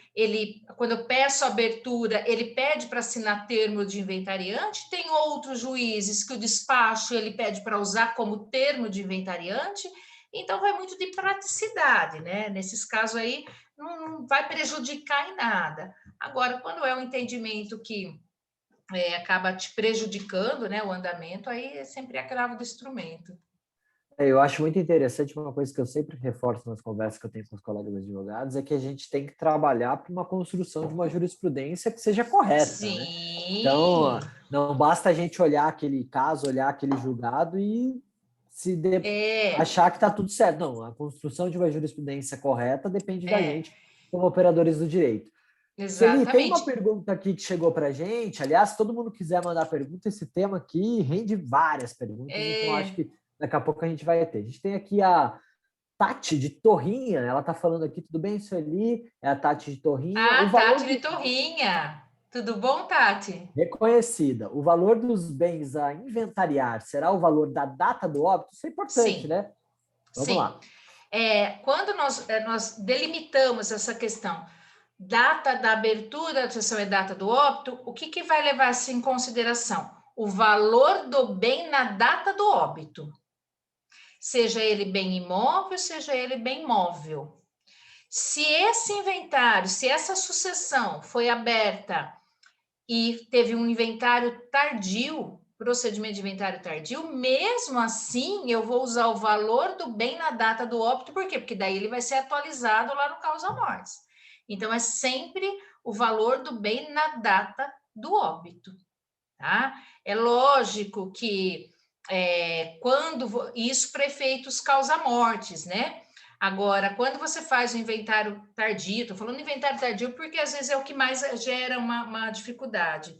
quando eu peço abertura, ele pede para assinar termo de inventariante. Tem outros juízes que o despacho ele pede para usar como termo de inventariante. Então, vai muito de praticidade, né? Nesses casos aí, não vai prejudicar em nada. Agora, quando é um entendimento que acaba te prejudicando, né, o andamento, aí é sempre agravo do instrumento. Eu acho muito interessante, uma coisa que eu sempre reforço nas conversas que eu tenho com os colegas advogados, é que a gente tem que trabalhar para uma construção de uma jurisprudência que seja correta, né? Sim. Então, não basta a gente olhar aquele caso, olhar aquele julgado e achar que está tudo certo. Não, a construção de uma jurisprudência correta depende da gente como operadores do direito. Sueli, tem uma Exatamente. pergunta aqui que chegou para a gente. Aliás, se todo mundo quiser mandar pergunta, esse tema aqui rende várias perguntas, então acho que daqui a pouco a gente vai ter. A gente tem aqui a Tati de Torrinha, ela está falando aqui, tudo bem, Sueli? É a Tati de Torrinha. Ah, O valor Tati de Torrinha. Tudo bom, Tati? reconhecida. O valor dos bens a inventariar será o valor da data do óbito? Isso é importante, Sim. né? Vamos Sim. lá. Quando nós delimitamos essa questão, data da abertura da sessão e data do óbito, o que vai levar-se em consideração? O valor do bem na data do óbito. Seja ele bem imóvel, seja ele bem móvel. Se esse inventário, se essa sucessão foi aberta e teve um inventário tardio, procedimento de inventário tardio, mesmo assim eu vou usar o valor do bem na data do óbito, por quê? Porque daí ele vai ser atualizado lá no causa mortis. Então é sempre o valor do bem na data do óbito, tá? É lógico que quando isso para efeitos causa mortis, né? Agora, quando você faz o inventário tardio, estou falando inventário tardio porque às vezes é o que mais gera uma dificuldade.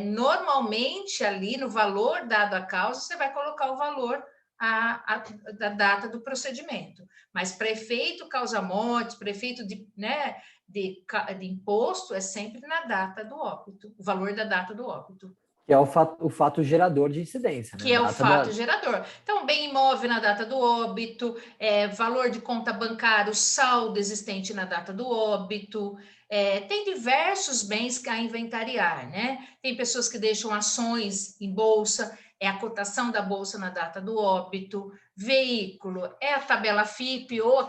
Normalmente, ali no valor dado à causa, você vai colocar o valor da data do procedimento. Mas para efeito causa-morte, para efeito de imposto, é sempre na data do óbito, o valor da data do óbito. Que é o fato gerador de incidência, né? Que é o fato gerador. Então, bem imóvel na data do óbito, valor de conta bancária, o saldo existente na data do óbito. Tem diversos bens a inventariar, né? Tem pessoas que deixam ações em bolsa, é a cotação da bolsa na data do óbito. Veículo, é a tabela FIP ou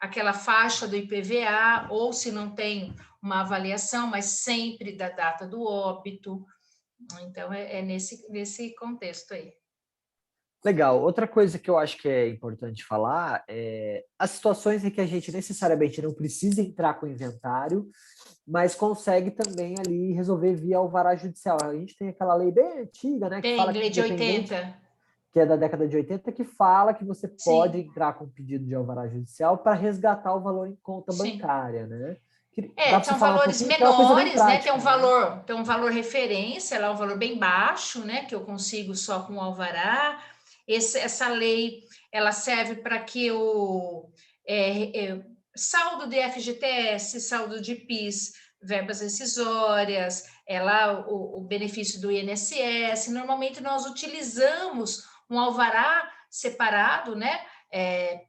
aquela faixa do IPVA, ou se não tem uma avaliação, mas sempre da data do óbito. Então, nesse contexto aí. Legal. Outra coisa que eu acho que é importante falar é as situações em que a gente necessariamente não precisa entrar com o inventário, mas consegue também ali resolver via alvará judicial. A gente tem aquela lei bem antiga, né? Que fala que lei de 80. Que é da década de 80, que fala que você pode Sim. entrar com pedido de alvará judicial para resgatar o valor em conta Sim. bancária, né? Dá pra você São falar um valores pouquinho? Que é uma coisa bem menores, né? prática, Tem um valor referência, lá um valor bem baixo, né? Que eu consigo só com o alvará. Essa lei, ela serve para que o saldo de FGTS, saldo de PIS, verbas rescisórias, o benefício do INSS. Normalmente nós utilizamos um alvará separado, né?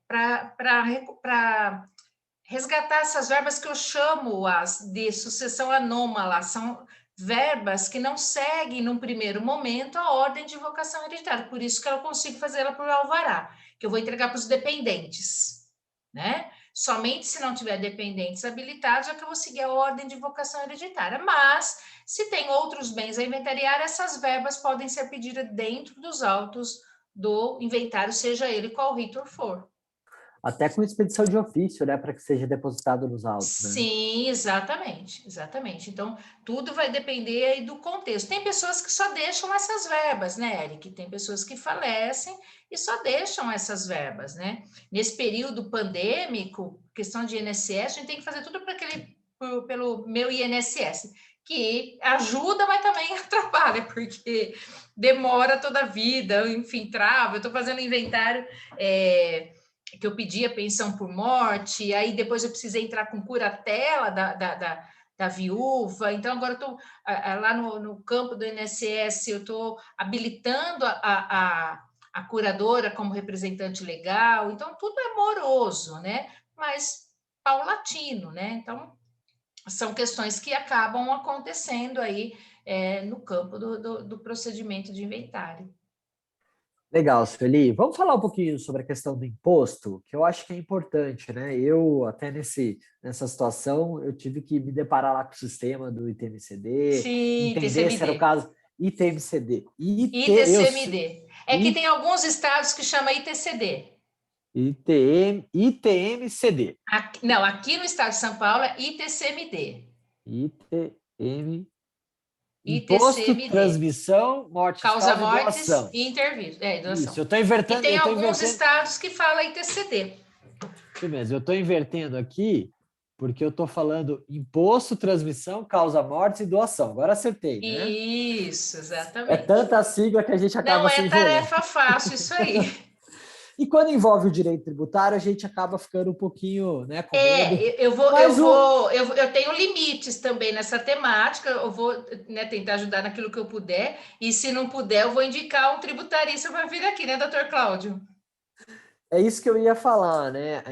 Para resgatar essas verbas que eu chamo de sucessão anômala, são verbas que não seguem, num primeiro momento, a ordem de invocação hereditária, por isso que eu consigo fazê-la por alvará, que eu vou entregar para os dependentes, né? Somente se não tiver dependentes habilitados é que eu vou seguir a ordem de invocação hereditária, mas se tem outros bens a inventariar, essas verbas podem ser pedidas dentro dos autos do inventário, seja ele qual ritor for. até com expedição de ofício, né, para que seja depositado nos autos, né? Sim, exatamente, exatamente. Então, tudo vai depender aí do contexto. Tem pessoas que só deixam essas verbas, né, Eric? Tem pessoas que falecem e só deixam essas verbas, né? Nesse período pandêmico, questão de INSS, a gente tem que fazer tudo pelo meu INSS, que ajuda, mas também atrapalha, porque demora toda a vida, enfim, trava. Eu estou fazendo inventário. Que eu pedi a pensão por morte, aí depois eu precisei entrar com curatela da viúva, então agora eu estou lá no campo do INSS, eu estou habilitando a curadora como representante legal, então tudo é moroso, né? Mas paulatino, né? Então, são questões que acabam acontecendo aí no campo do procedimento de inventário. Legal, Sueli. Vamos falar um pouquinho sobre a questão do imposto, que eu acho que é importante, né? Eu, até nessa situação, eu tive que me deparar lá com o sistema do ITMCD, Sim, entender se era o ITCMD. caso ITMCD. ITCMD. É que tem alguns estados que chama ITCD. ITMCD. Não, aqui no estado de São Paulo é ITCMD. Imposto, ITCMD. transmissão, morte Causa fiscal e mortes doação. e doação. Isso, eu estou E invertendo. tem alguns estados que falam ITCD. Isso mesmo, eu estou invertendo aqui porque eu estou falando imposto, transmissão, causa mortes e doação. Agora acertei, né? Isso, É exatamente. tanta sigla que a gente acaba Não se é enrolando. tarefa fácil isso aí. E quando envolve o direito tributário, a gente acaba ficando um pouquinho, né, com medo. Eu tenho limites também nessa temática, eu vou, né, tentar ajudar naquilo que eu puder, e se não puder, eu vou indicar um tributarista para vir aqui, né, doutor Cláudio? É isso que eu ia falar, né?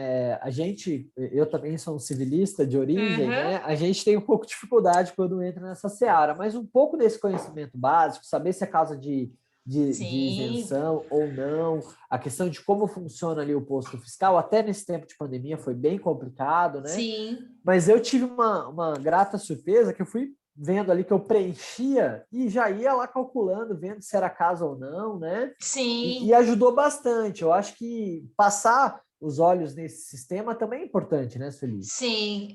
Eu também sou um civilista de origem, né? A gente tem um pouco de dificuldade quando entra nessa seara, mas um pouco desse conhecimento básico, saber se é causa de isenção ou não, a questão de como funciona ali o posto fiscal, até nesse tempo de pandemia foi bem complicado, né? Sim. Mas eu tive uma grata surpresa que eu fui vendo ali que eu preenchia e já ia lá calculando, vendo se era caso ou não, né? Sim. E ajudou bastante. Eu acho que passar os olhos nesse sistema também é importante, né, Sueli? Sim,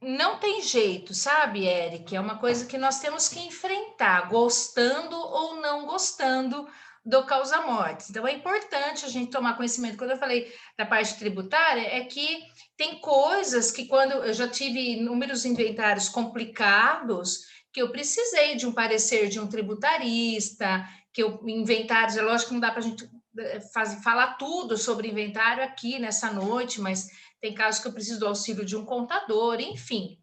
não tem jeito, sabe, Eric? É uma coisa que nós temos que enfrentar, gostando ou não gostando do causa-mortes. Então, é importante a gente tomar conhecimento. Quando eu falei da parte tributária, é que tem coisas que, quando eu já tive inúmeros inventários complicados, que eu precisei de um parecer de um tributarista, inventários, é lógico que não dá para a gente falar tudo sobre inventário aqui nessa noite, mas tem casos que eu preciso do auxílio de um contador, enfim.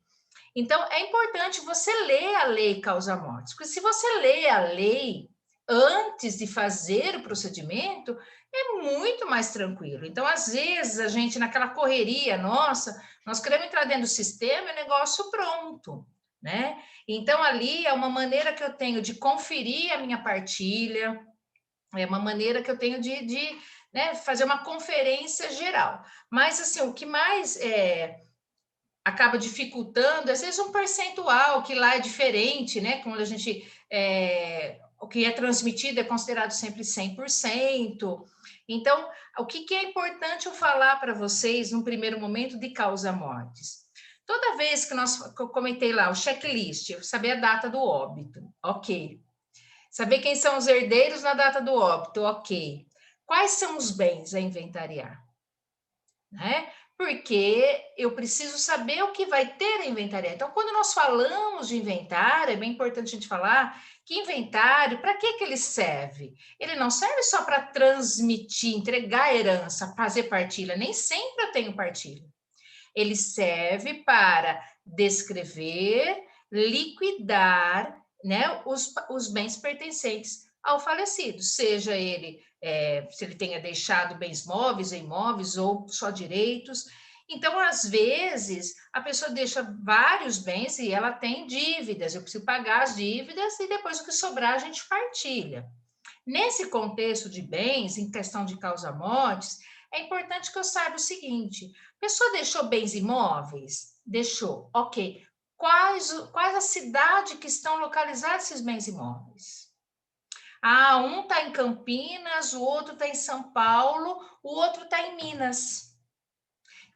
Então, é importante você ler a lei causa-mortes, porque se você lê a lei antes de fazer o procedimento, é muito mais tranquilo. Então, às vezes, a gente, naquela correria nossa, nós queremos entrar dentro do sistema e o negócio pronto, né? Então, ali é uma maneira que eu tenho de conferir a minha partilha, é uma maneira que eu tenho de né, fazer uma conferência geral. Mas, assim, o que mais acaba dificultando, às vezes, um percentual que lá é diferente, né? Quando a gente... o que é transmitido é considerado sempre 100%. Então, o que é importante eu falar para vocês, num primeiro momento, de causa-mortes? Toda vez que eu comentei lá, o checklist, saber a data do óbito, ok. Saber quem são os herdeiros na data do óbito, ok. Quais são os bens a inventariar? Né? Porque eu preciso saber o que vai ter inventariado. Então, quando nós falamos de inventário, é bem importante a gente falar que inventário, para que ele serve? Ele não serve só para transmitir, entregar herança, fazer partilha. Nem sempre eu tenho partilha. Ele serve para descrever, liquidar, né, os bens pertencentes ao falecido, seja ele, se ele tenha deixado bens móveis, imóveis ou só direitos. Então, às vezes, a pessoa deixa vários bens e ela tem dívidas, eu preciso pagar as dívidas e depois o que sobrar a gente partilha. Nesse contexto de bens, em questão de causa-mortes, é importante que eu saiba o seguinte: a pessoa deixou bens imóveis? Deixou, ok. Quais a cidade que estão localizados esses bens imóveis? Ah, um está em Campinas, o outro está em São Paulo, o outro está em Minas.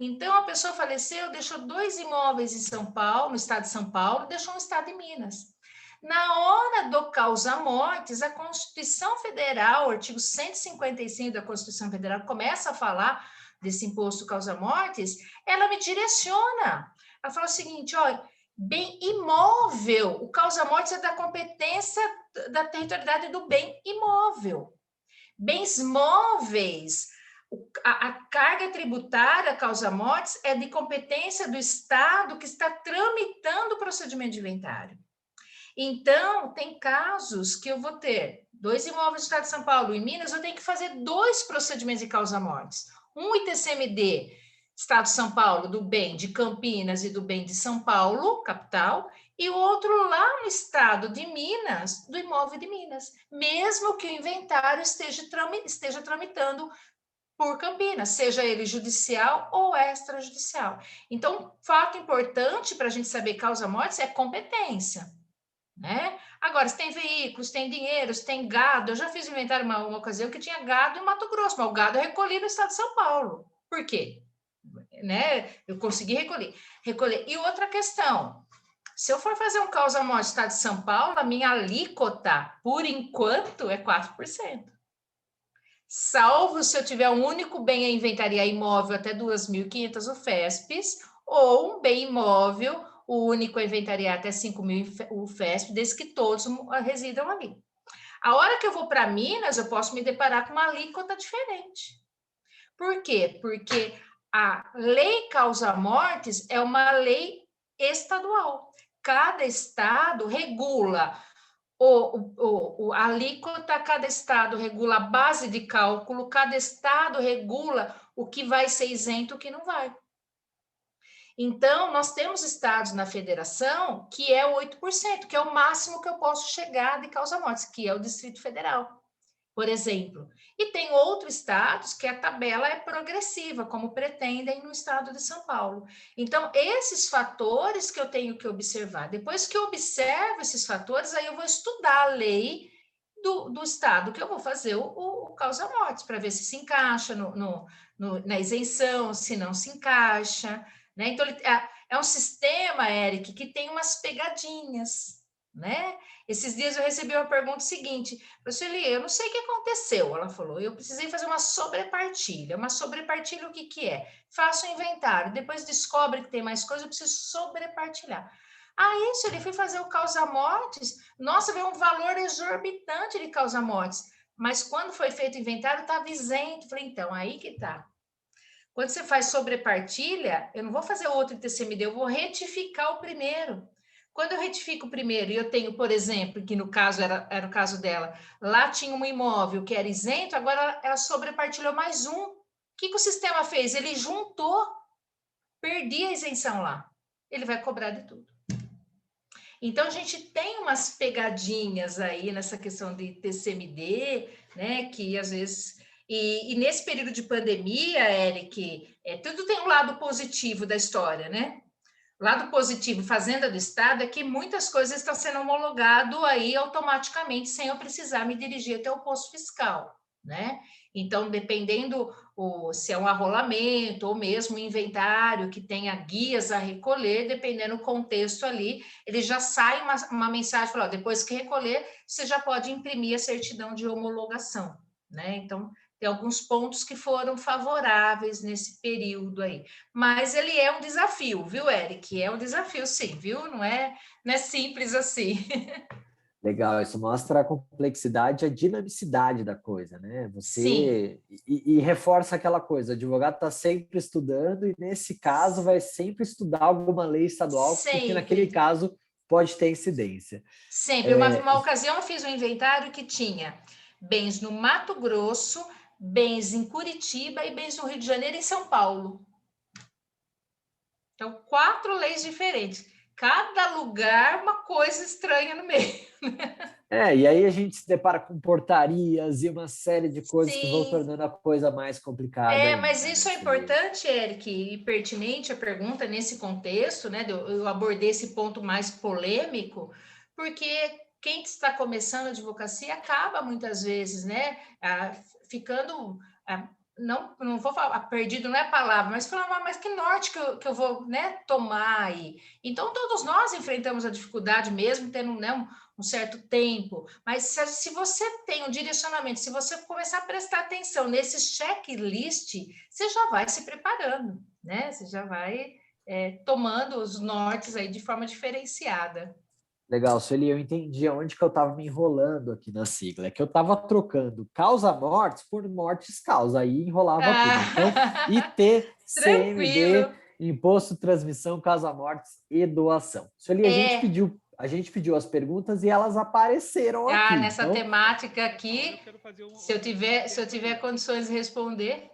Então, a pessoa faleceu, deixou 2 imóveis em São Paulo, no estado de São Paulo, deixou um estado em Minas. Na hora do causa-mortes, a Constituição Federal, o artigo 155 da Constituição Federal, começa a falar desse imposto causa-mortes, ela me direciona. Ela fala o seguinte, olha, bem imóvel, o causa-mortes é da competência da territorialidade do bem imóvel. Bens móveis, a carga tributária causa-mortes é de competência do Estado que está tramitando o procedimento de inventário. Então, tem casos que eu vou ter 2 imóveis do Estado de São Paulo e Minas, eu tenho que fazer 2 procedimentos de causa-mortes. Um ITCMD, Estado de São Paulo, do bem de Campinas e do bem de São Paulo, capital, e o outro lá no estado de Minas, do imóvel de Minas, mesmo que o inventário esteja tramitando por Campinas, seja ele judicial ou extrajudicial. Então, fato importante para a gente saber causa-mortes é competência, né? Agora, se tem veículos, tem dinheiro, se tem gado, eu já fiz inventário uma ocasião que tinha gado em Mato Grosso, mas o gado eu recolhi no estado de São Paulo. Por quê? Né? Eu consegui recolher. E outra questão, se eu for fazer um causa-morte no estado de São Paulo, a minha alíquota, por enquanto, é 4%. Salvo se eu tiver um único bem a inventariar imóvel até 2.500 UFESPs, ou um bem imóvel, o único a inventariar até 5.000 UFESP, desde que todos residam ali. A hora que eu vou para Minas, eu posso me deparar com uma alíquota diferente. Por quê? Porque a lei causa-mortes é uma lei estadual. Cada estado regula a alíquota, cada estado regula a base de cálculo, cada estado regula o que vai ser isento e o que não vai. Então, nós temos estados na federação que é 8%, que é o máximo que eu posso chegar de causa-mortes, que é o Distrito Federal, por exemplo. E tem outros estados que a tabela é progressiva, como pretendem no estado de São Paulo. Então, esses fatores que eu tenho que observar. Depois que eu observo esses fatores, aí eu vou estudar a lei do estado que eu vou fazer o causa-mortes, para ver se encaixa na isenção, se não se encaixa, né? Então, é um sistema, Eric, que tem umas pegadinhas, né? Esses dias eu recebi uma pergunta seguinte, Sueli, eu não sei o que aconteceu, ela falou, eu precisei fazer uma sobrepartilha. Uma sobrepartilha o que é? Faço um inventário, depois descobre que tem mais coisa, eu preciso sobrepartilhar. Aí, Sueli, fui fazer o causa-mortes, nossa, veio um valor exorbitante de causa-mortes, mas quando foi feito o inventário, estava isento. Falei, então, aí que tá. Quando você faz sobrepartilha, eu não vou fazer outro TCMD, eu vou retificar o primeiro. Quando eu retifico o primeiro e eu tenho, por exemplo, que no caso era o caso dela, lá tinha um imóvel que era isento, agora ela sobrepartilhou mais um. O que o sistema fez? Ele juntou, perdi a isenção lá. Ele vai cobrar de tudo. Então, a gente tem umas pegadinhas aí nessa questão de TCMD, né, que às vezes... E nesse período de pandemia, Eric, tudo tem um lado positivo da história, né? O lado positivo, Fazenda do Estado, é que muitas coisas estão sendo homologado aí automaticamente, sem eu precisar me dirigir até o posto fiscal, né? Então, dependendo se é um arrolamento ou mesmo um inventário que tenha guias a recolher, dependendo do contexto ali, ele já sai uma mensagem, falando, depois que recolher, você já pode imprimir a certidão de homologação, né? Então, Tem alguns pontos que foram favoráveis nesse período aí. Mas ele é um desafio, viu, Eric? É um desafio, sim, viu? Não é simples assim. Legal, isso mostra a complexidade e a dinamicidade da coisa, né? Sim, E reforça aquela coisa, o advogado está sempre estudando e, nesse caso, vai sempre estudar alguma lei estadual, porque naquele sempre. caso pode ter incidência. Sempre. Uma ocasião eu fiz um inventário que tinha bens no Mato Grosso, bens em Curitiba e bens no Rio de Janeiro e em São Paulo. Então, 4 leis diferentes. Cada lugar, uma coisa estranha no meio. E aí a gente se depara com portarias e uma série de coisas que vão Sim, tornando a coisa mais complicada mas ainda isso é nesse meio. importante, Eric, e pertinente a pergunta nesse contexto, né? Eu abordei esse ponto mais polêmico, porque quem está começando a advocacia acaba muitas vezes, né? Ficando. Não vou falar, perdido não é a palavra, mas falando, mas que norte que eu vou, né, tomar aí? Então, todos nós enfrentamos a dificuldade mesmo, tendo, né, um certo tempo, mas se você tem um direcionamento, se você começar a prestar atenção nesse checklist, você já vai se preparando, né? Você já vai tomando os nortes aí de forma diferenciada. Legal, Sueli, eu entendi onde que eu estava me enrolando aqui na sigla. É que eu estava trocando causa-mortes por mortes-causa, aí enrolava tudo. Então, IT, Tranquilo. CMD, Imposto, Transmissão, Causa-mortes e Doação. Sueli, a gente pediu as perguntas e elas apareceram aqui. Nessa Então, temática aqui, Agora eu quero fazer se eu tiver condições de responder.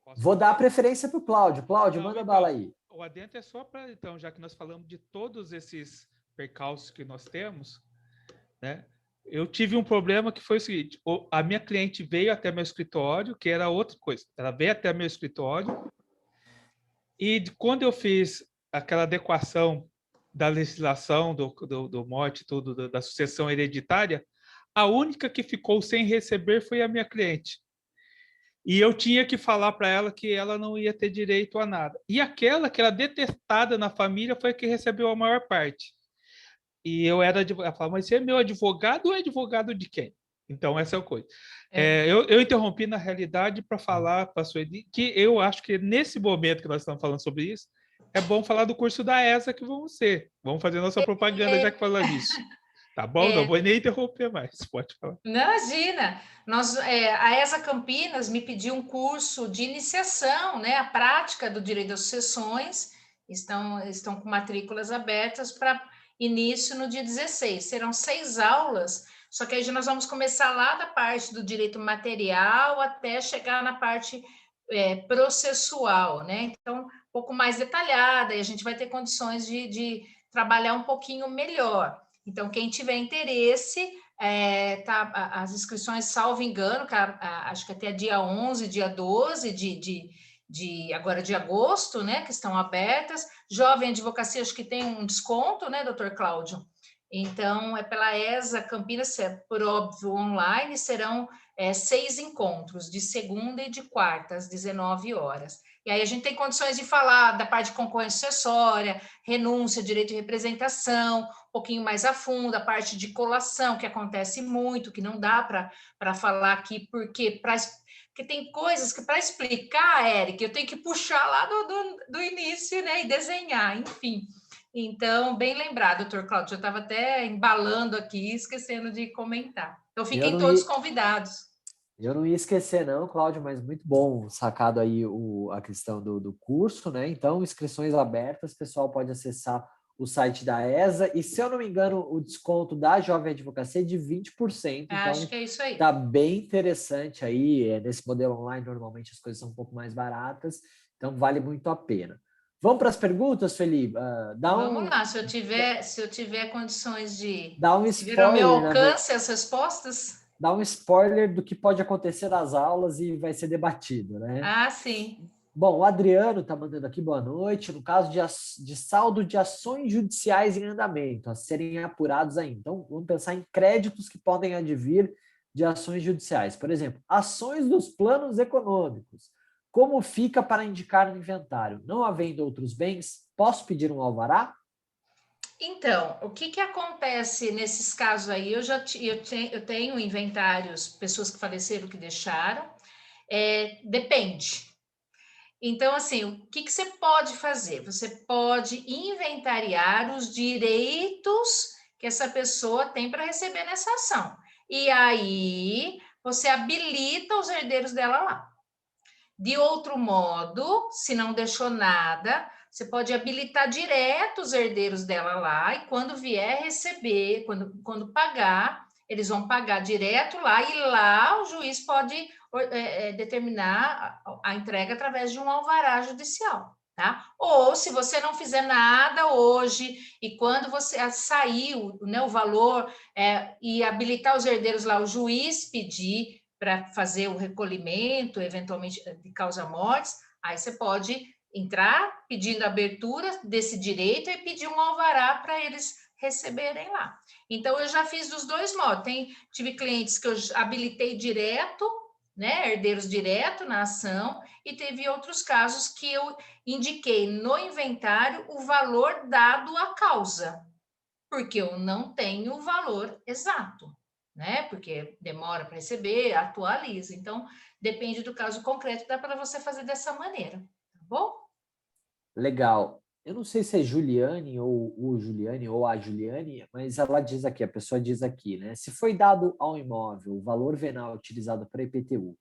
Posso vou fazer? dar a preferência para o Cláudio. Cláudio, Não, manda então, bala aí. o adentro é só para, então, já que nós falamos de todos esses percalços que nós temos, né? Eu tive um problema que foi o seguinte: a minha cliente veio até meu escritório, que era outra coisa. Ela veio até meu escritório e quando eu fiz aquela adequação da legislação do morte, tudo da sucessão hereditária, a única que ficou sem receber foi a minha cliente. E eu tinha que falar para ela que ela não ia ter direito a nada. E aquela que era detestada na família foi a que recebeu a maior parte. E eu era advogado. Ela falava, mas você é meu advogado ou é advogado de quem? Então, essa é a coisa. Eu interrompi, na realidade, para falar para a Sueli que eu acho que nesse momento que nós estamos falando sobre isso, é bom falar do curso da ESA que vamos ser. Vamos fazer nossa propaganda, já que falamos isso. Tá bom? Não vou nem interromper mais. Pode falar. Imagina, a ESA Campinas me pediu um curso de iniciação, né, a prática do direito das sucessões, estão com matrículas abertas para início no dia 16. Serão 6 aulas, só que aí nós vamos começar lá da parte do direito material até chegar na parte processual, né? Então, um pouco mais detalhada, e a gente vai ter condições de trabalhar um pouquinho melhor. Então, quem tiver interesse, as inscrições, salvo engano, acho que até dia 11, dia 12 agora de agosto, né, que estão abertas. Jovem Advocacia, acho que tem um desconto, né, doutor Cláudio? Então, é pela ESA Campinas, por óbvio, online, serão 6 encontros, de segunda e de quarta, às 19 horas. E aí a gente tem condições de falar da parte de concorrência sucessória, renúncia, direito de representação, um pouquinho mais a fundo, a parte de colação, que acontece muito, que não dá para falar aqui, porque tem coisas que, para explicar, Eric, eu tenho que puxar lá do início, né, e desenhar, enfim. Então, bem lembrado, doutor Cláudio, eu estava até embalando aqui, esquecendo de comentar. Então, Eu fiquem não todos ia, convidados. eu não ia esquecer, não, Cláudio, mas muito bom sacado aí a questão do curso, né? Então, inscrições abertas, o pessoal pode acessar o site da ESA, e se eu não me engano, o desconto da Jovem Advocacia é de 20%, Acho então que é isso aí. tá bem interessante aí. Nesse modelo online, normalmente as coisas são um pouco mais baratas, então vale muito a pena. Vamos para as perguntas, Felipe? Vamos lá, se eu tiver condições de dá um se vir ao meu spoiler, alcance as respostas. dá um spoiler do que pode acontecer nas aulas e vai ser debatido, né? Ah, sim. Bom, o Adriano está mandando aqui boa noite. No caso de saldo de ações judiciais em andamento, a serem apurados ainda. Então, vamos pensar em créditos que podem advir de ações judiciais. Por exemplo, ações dos planos econômicos. Como fica para indicar no inventário? Não havendo outros bens, posso pedir um alvará? Então, o que acontece nesses casos aí? Eu tenho inventários, pessoas que faleceram, que deixaram. Depende. Então, assim, o que você pode fazer? Você pode inventariar os direitos que essa pessoa tem para receber nessa ação. E aí, você habilita os herdeiros dela lá. De outro modo, se não deixou nada, você pode habilitar direto os herdeiros dela lá e quando vier receber, quando pagar, eles vão pagar direto lá e lá o juiz pode determinar a entrega através de um alvará judicial. Tá? Ou se você não fizer nada hoje e quando você sair o valor e habilitar os herdeiros lá, o juiz pedir para fazer o recolhimento, eventualmente de causa-mortes, aí você pode entrar pedindo abertura desse direito e pedir um alvará para eles receberem lá. Então, eu já fiz dos dois modos. Tive clientes que eu habilitei direto, né, herdeiros direto na ação, e teve outros casos que eu indiquei no inventário o valor dado à causa, porque eu não tenho o valor exato, né? Porque demora para receber, atualiza. Então, depende do caso concreto, dá para você fazer dessa maneira, tá bom? Legal. Eu não sei se é Juliane ou o Juliane ou a Juliane, mas ela diz aqui, a pessoa diz aqui, né? Se foi dado ao imóvel o valor venal utilizado para IPTU,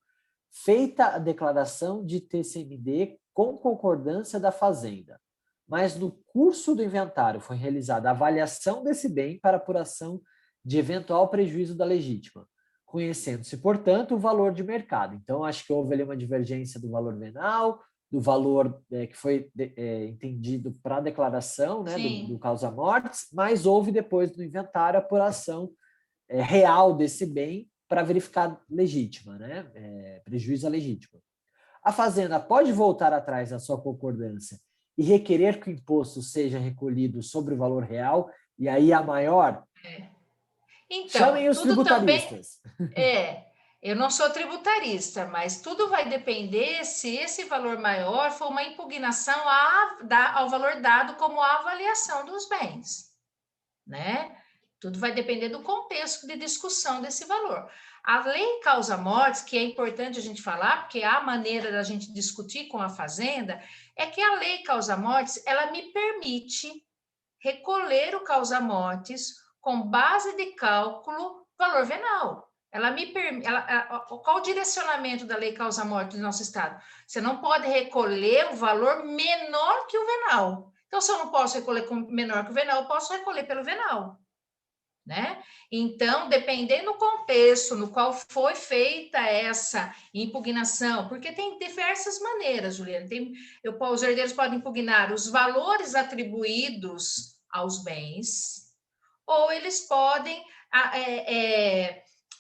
feita a declaração de TCMD com concordância da Fazenda, mas no curso do inventário foi realizada a avaliação desse bem para apuração de eventual prejuízo da legítima, conhecendo-se, portanto, o valor de mercado. Então, acho que houve ali uma divergência do valor venal, do valor que foi entendido para a declaração, né, do causa-mortes, mas houve depois no inventário a apuração real desse bem para verificar legítima, né, prejuízo à legítima. A Fazenda pode voltar atrás da sua concordância e requerer que o imposto seja recolhido sobre o valor real, e aí a maior? Então, chamem os tudo tributaristas. Também, eu não sou tributarista, mas tudo vai depender se esse valor maior for uma impugnação ao valor dado como avaliação dos bens, né? Tudo vai depender do contexto de discussão desse valor. A lei causa-mortes, que é importante a gente falar, porque há maneira da gente discutir com a Fazenda, é que a lei causa-mortes, ela me permite recolher o causa-mortes com base de cálculo valor venal. Ela me permite. Qual o direcionamento da lei causa-morte do nosso Estado? Você não pode recolher o valor menor que o venal. Então, se eu não posso recolher menor que o venal, eu posso recolher pelo venal. Né? Então, dependendo do contexto no qual foi feita essa impugnação, porque tem diversas maneiras, Juliana. Os herdeiros podem impugnar os valores atribuídos aos bens, ou eles podem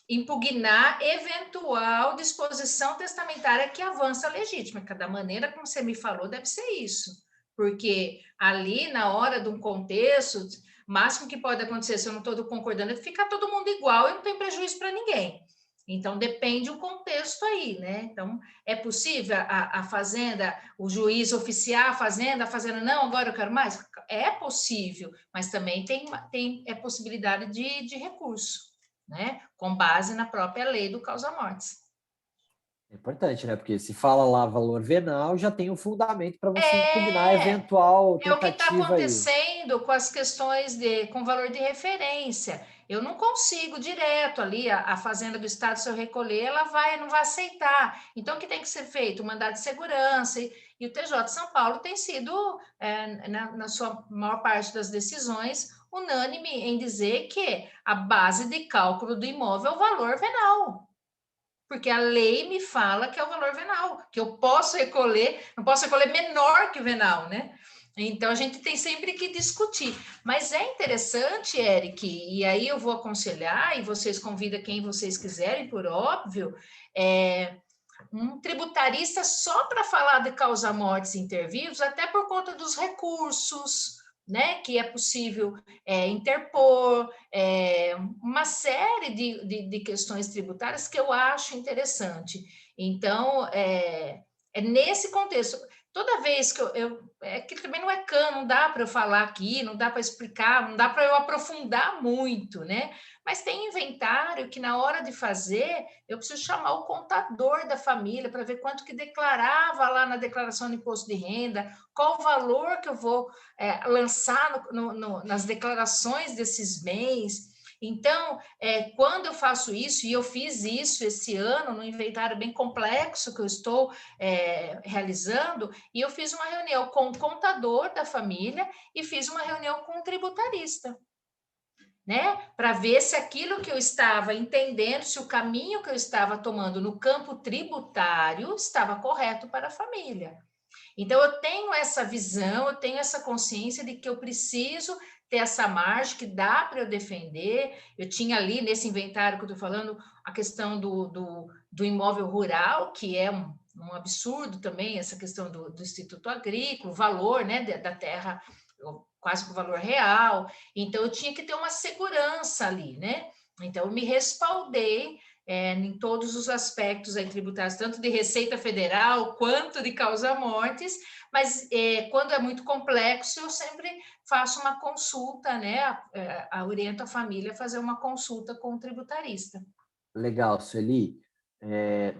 impugnar eventual disposição testamentária que avança a legítima. Cada maneira, como você me falou, deve ser isso. Porque ali, na hora de um contexto, o máximo que pode acontecer, se eu não estou concordando, é ficar todo mundo igual e não tem prejuízo para ninguém. Então, depende o contexto aí, né? Então, é possível a Fazenda, o juiz oficiar a Fazenda não, agora eu quero mais? É possível, mas também tem possibilidade de recurso, né? Com base na própria lei do causa-mortes. É importante, né? Porque se fala lá valor venal, já tem um fundamento para você impugnar eventual tentativa. É o que está acontecendo com as questões com valor de referência. Eu não consigo direto ali, a Fazenda do Estado, se eu recolher, ela não vai aceitar. Então, o que tem que ser feito? Um mandado de segurança. E o TJ de São Paulo tem sido, na sua maior parte das decisões, unânime em dizer que a base de cálculo do imóvel é o valor venal. Porque a lei me fala que é o valor venal, que eu posso recolher, não posso recolher menor que o venal, né? Então, a gente tem sempre que discutir. Mas é interessante, Eric, e aí eu vou aconselhar, e vocês convidam quem vocês quiserem, por óbvio, um tributarista só para falar de causa-mortes intervivos, até por conta dos recursos, né, que é possível interpor, uma série de questões tributárias que eu acho interessante. Então, é nesse contexto. toda vez que é que também não é não dá para eu falar aqui, não dá para explicar, não dá para eu aprofundar muito, né? Mas tem inventário que na hora de fazer, eu preciso chamar o contador da família para ver quanto que declarava lá na declaração de imposto de renda, qual o valor que eu vou lançar nas declarações desses bens. Então, quando eu faço isso, e eu fiz isso esse ano, no inventário bem complexo que eu estou realizando, e eu fiz uma reunião com o contador da família e fiz uma reunião com o tributarista, né? Para ver se aquilo que eu estava entendendo, se o caminho que eu estava tomando no campo tributário estava correto para a família. Então, eu tenho essa visão, eu tenho essa consciência de que eu preciso ter essa margem que dá para eu defender. Eu tinha ali, nesse inventário que eu estou falando, a questão do imóvel rural, que é um absurdo também, essa questão do Instituto Agrícola, o valor, né, da terra, quase que o valor real. Então, eu tinha que ter uma segurança ali, né? Então, eu me respaldei em todos os aspectos aí tributários, tanto de Receita Federal quanto de causa-mortes, mas quando é muito complexo, eu sempre faço uma consulta, né? Oriento a família a fazer uma consulta com o tributarista. Legal, Sueli.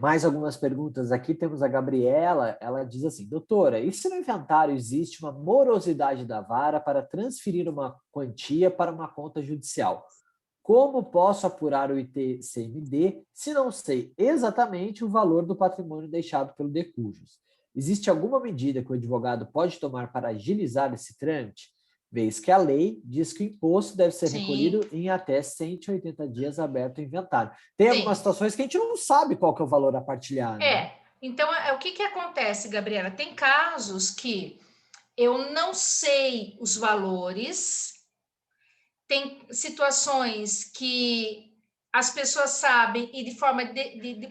Mais algumas perguntas aqui. Temos a Gabriela, ela diz assim: doutora, e se no inventário existe uma morosidade da vara para transferir uma quantia para uma conta judicial? Como posso apurar o ITCMD se não sei exatamente o valor do patrimônio deixado pelo decujus? Existe alguma medida que o advogado pode tomar para agilizar esse trâmite? Vez que a lei diz que o imposto deve ser recolhido em até 180 dias aberto o inventário. Tem algumas situações que a gente não sabe qual que é o valor a partilhar, né? Então, o que acontece, Gabriela? Tem casos que eu não sei os valores, tem situações que as pessoas sabem e de forma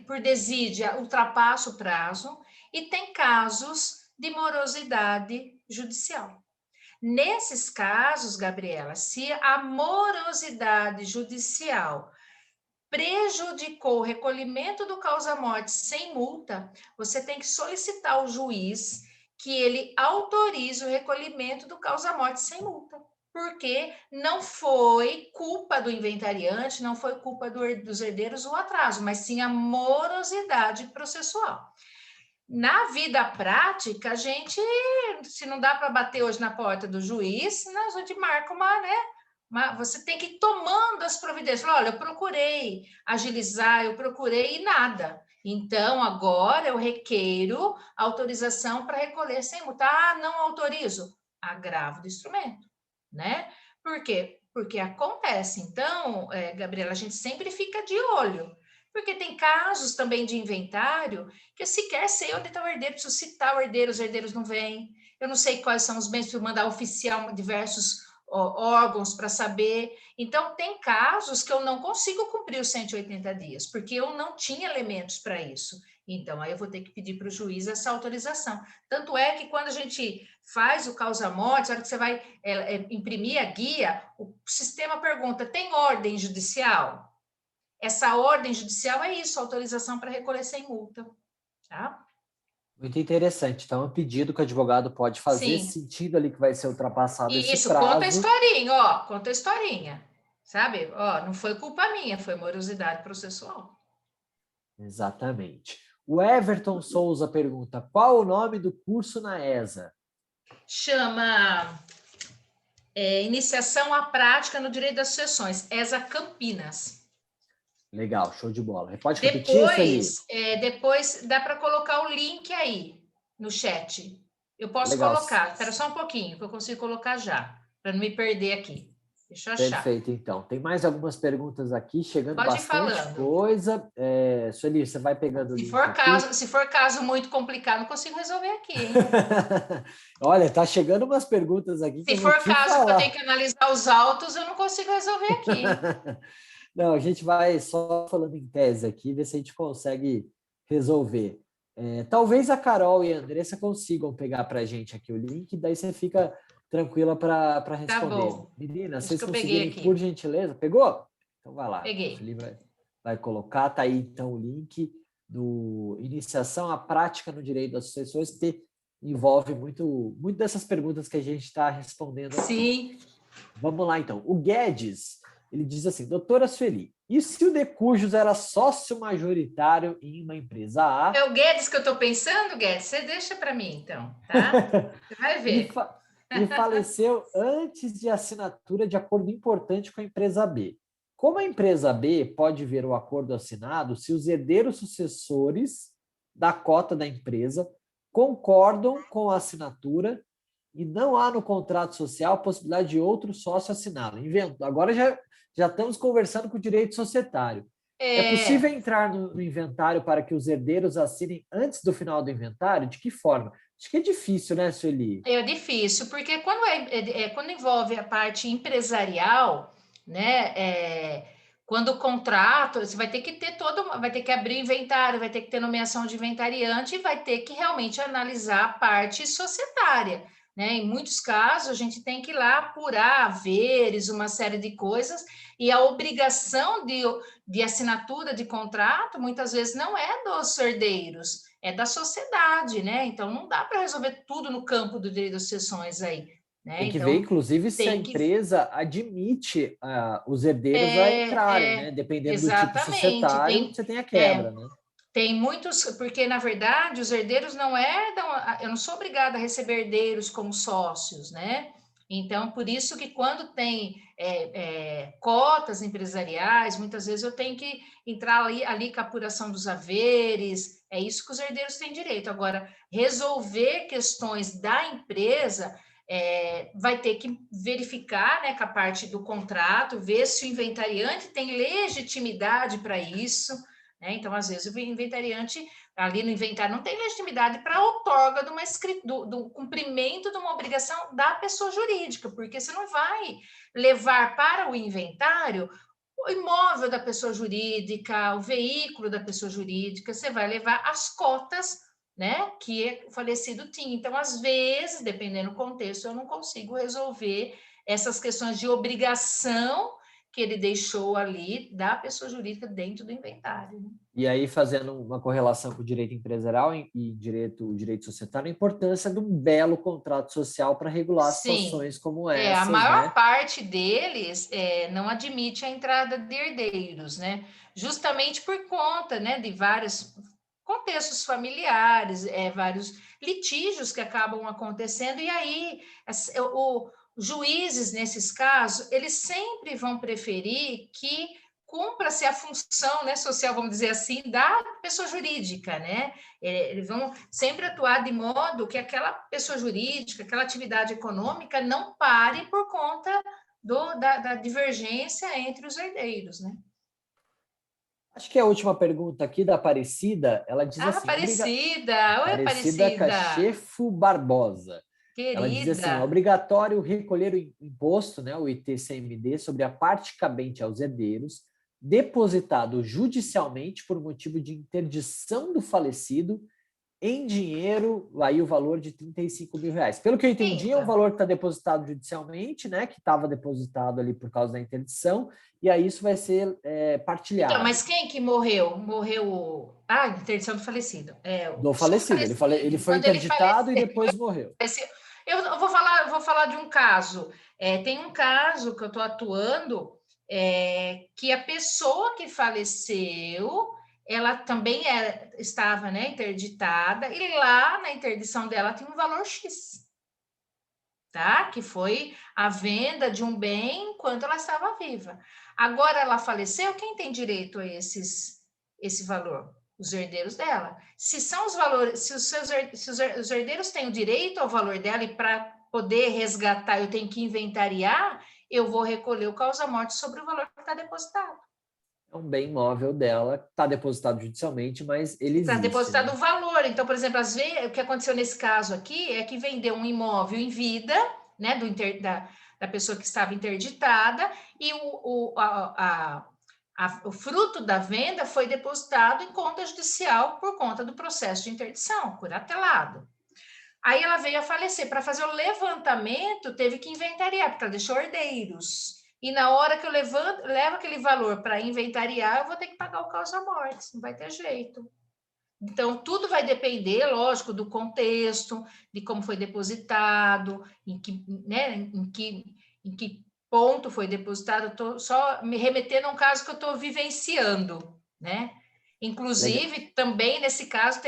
por desídia ultrapassa o prazo, e tem casos de morosidade judicial. Nesses casos, Gabriela, se a morosidade judicial prejudicou o recolhimento do causa-morte sem multa, você tem que solicitar ao juiz que ele autorize o recolhimento do causa-morte sem multa, porque não foi culpa do inventariante, não foi culpa dos herdeiros o atraso, mas sim a morosidade processual. Na vida prática, a gente, se não dá para bater hoje na porta do juiz, a gente marca você tem que ir tomando as providências. Olha, eu procurei agilizar, eu procurei e nada. Então, agora eu requeiro autorização para recolher sem multa. Ah, não autorizo. Agravo do instrumento, né? Por quê? Porque acontece. Então, Gabriela, a gente sempre fica de olho. Porque tem casos também de inventário que eu sequer sei onde está o herdeiro, preciso citar o herdeiro, os herdeiros não vêm. Eu não sei quais são os bens, preciso mandar oficial diversos órgãos para saber. Então, tem casos que eu não consigo cumprir os 180 dias, porque eu não tinha elementos para isso. Então, aí eu vou ter que pedir para o juiz essa autorização. Tanto é que quando a gente faz o causa-morte, na hora que você vai imprimir a guia, o sistema pergunta: tem ordem judicial? Essa ordem judicial é isso, autorização para recolher sem multa. Tá? Muito interessante. Então, é um pedido que o advogado pode fazer, Sim. sentindo ali que vai ser ultrapassado esse Isso, prazo. conta a historinha, ó, conta a historinha, sabe? Ó, não foi culpa minha, foi morosidade processual. Exatamente. O Everton Souza pergunta: qual o nome do curso na ESA? Chama Iniciação à Prática no Direito das Sucessões, ESA Campinas. Legal, show de bola. Pode repetir isso ali? Depois dá para colocar o link aí no chat. Eu posso colocar, espera só um pouquinho, que eu consigo colocar já, para não me perder aqui. Deixa eu achar. Perfeito, então. Tem mais algumas perguntas aqui, chegando Pode bastante coisa. Sueli, você vai pegando o link se for caso muito complicado, não consigo resolver aqui, hein? Olha, tá chegando umas perguntas aqui que se for caso que eu tenho que analisar os autos, eu não consigo resolver aqui. Não, a gente vai só falando em tese aqui, ver se a gente consegue resolver. Talvez a Carol e a Andressa consigam pegar para a gente aqui o link, daí você fica tranquila para responder. Tá bom. Meninas, vocês conseguirem, por gentileza? Pegou? Então vai lá. Peguei. Vai colocar, tá aí então o link do Iniciação à Prática no Direito das Sucessões, envolve muito dessas perguntas que a gente está respondendo aqui. Sim. Vamos lá, então. O Guedes, ele diz assim, doutora Sueli, e se o Decujos era sócio majoritário em uma empresa A? É o Guedes que eu estou pensando, Guedes? Você deixa para mim, então, tá? Você vai ver. E faleceu antes de assinatura de acordo importante com a empresa B. Como a empresa B pode ver o acordo assinado se os herdeiros sucessores da cota da empresa concordam com a assinatura e não há no contrato social a possibilidade de outro sócio assiná-lo? Agora já estamos conversando com o direito societário. É possível entrar no inventário para que os herdeiros assinem antes do final do inventário? De que forma? Acho que é difícil, né, Sueli? É difícil, porque quando envolve a parte empresarial, né? Quando o contrato, você vai ter que ter vai ter que abrir inventário, vai ter que ter nomeação de inventariante e vai ter que realmente analisar a parte societária. Né? Em muitos casos, a gente tem que ir lá apurar haveres, uma série de coisas, e a obrigação de assinatura de contrato, muitas vezes, não é dos herdeiros, é da sociedade, né? Então, não dá para resolver tudo no campo do direito das sucessões aí. Né? Tem que então, ver, inclusive, se a empresa admite os herdeiros a entrarem, né? Dependendo do tipo societário, você tem a quebra, né? Tem muitos, porque na verdade os herdeiros não eu não sou obrigada a receber herdeiros como sócios, né? Então, por isso que quando tem cotas empresariais, muitas vezes eu tenho que entrar ali com a apuração dos haveres, é isso que os herdeiros têm direito. Agora, resolver questões da empresa, vai ter que verificar, né, com a parte do contrato, ver se o inventariante tem legitimidade para isso, né? Então, às vezes, o inventariante, ali no inventário, não tem legitimidade para a outorga do cumprimento de uma obrigação da pessoa jurídica, porque você não vai levar para o inventário o imóvel da pessoa jurídica, o veículo da pessoa jurídica, você vai levar as cotas, né, que o falecido tinha. Então, às vezes, dependendo do contexto, eu não consigo resolver essas questões de obrigação que ele deixou ali da pessoa jurídica dentro do inventário. Né? E aí, fazendo uma correlação com o direito empresarial e o direito societário, a importância de um belo contrato social para regular situações como essas. A maior parte deles não admite a entrada de herdeiros, né? Justamente por conta, né, de vários contextos familiares, vários litígios que acabam acontecendo, e aí juízes, nesses casos, eles sempre vão preferir que cumpra-se a função, né, social, vamos dizer assim, da pessoa jurídica, né? Eles vão sempre atuar de modo que aquela pessoa jurídica, aquela atividade econômica não pare por conta da divergência entre os herdeiros, né? Acho que a última pergunta aqui da Aparecida, ela diz assim... Aparecida! Oi, Aparecida Cachefo Barbosa. Querida. Ela diz assim, é obrigatório recolher o imposto, né, o ITCMD, sobre a parte cabente aos herdeiros, depositado judicialmente por motivo de interdição do falecido, em dinheiro, aí o valor de R$35 mil. Pelo que eu entendi, é o valor que está depositado judicialmente, né, que estava depositado ali por causa da interdição, e aí isso vai ser partilhado. Então, mas quem que morreu? Morreu... interdição do falecido. Do falecido. Ele foi interditado e depois morreu. Eu vou falar de um caso. Tem um caso que eu estou atuando, que a pessoa que faleceu, ela também estava, né, interditada, e lá na interdição dela tinha um valor X, tá? Que foi a venda de um bem enquanto ela estava viva. Agora ela faleceu, quem tem direito a esse valor? Os herdeiros dela. Se são os valores, se os herdeiros têm o direito ao valor dela, e para poder resgatar eu tenho que inventariar, eu vou recolher o causa-morte sobre o valor que está depositado. É um bem imóvel dela, está depositado judicialmente, mas ele existe. Está depositado o valor. Então, por exemplo, às vezes, o que aconteceu nesse caso aqui é que vendeu um imóvel em vida, né, da pessoa que estava interditada, e o fruto da venda foi depositado em conta judicial por conta do processo de interdição, curatelado. Aí ela veio a falecer. Para fazer o levantamento, teve que inventariar, porque ela deixou herdeiros. E na hora que eu levo aquele valor para inventariar, eu vou ter que pagar o causa-morte, não vai ter jeito. Então, tudo vai depender, lógico, do contexto, de como foi depositado, em que ponto foi depositado. Estou só me remetendo a um caso que eu estou vivenciando, né? Inclusive, Legal. também nesse caso,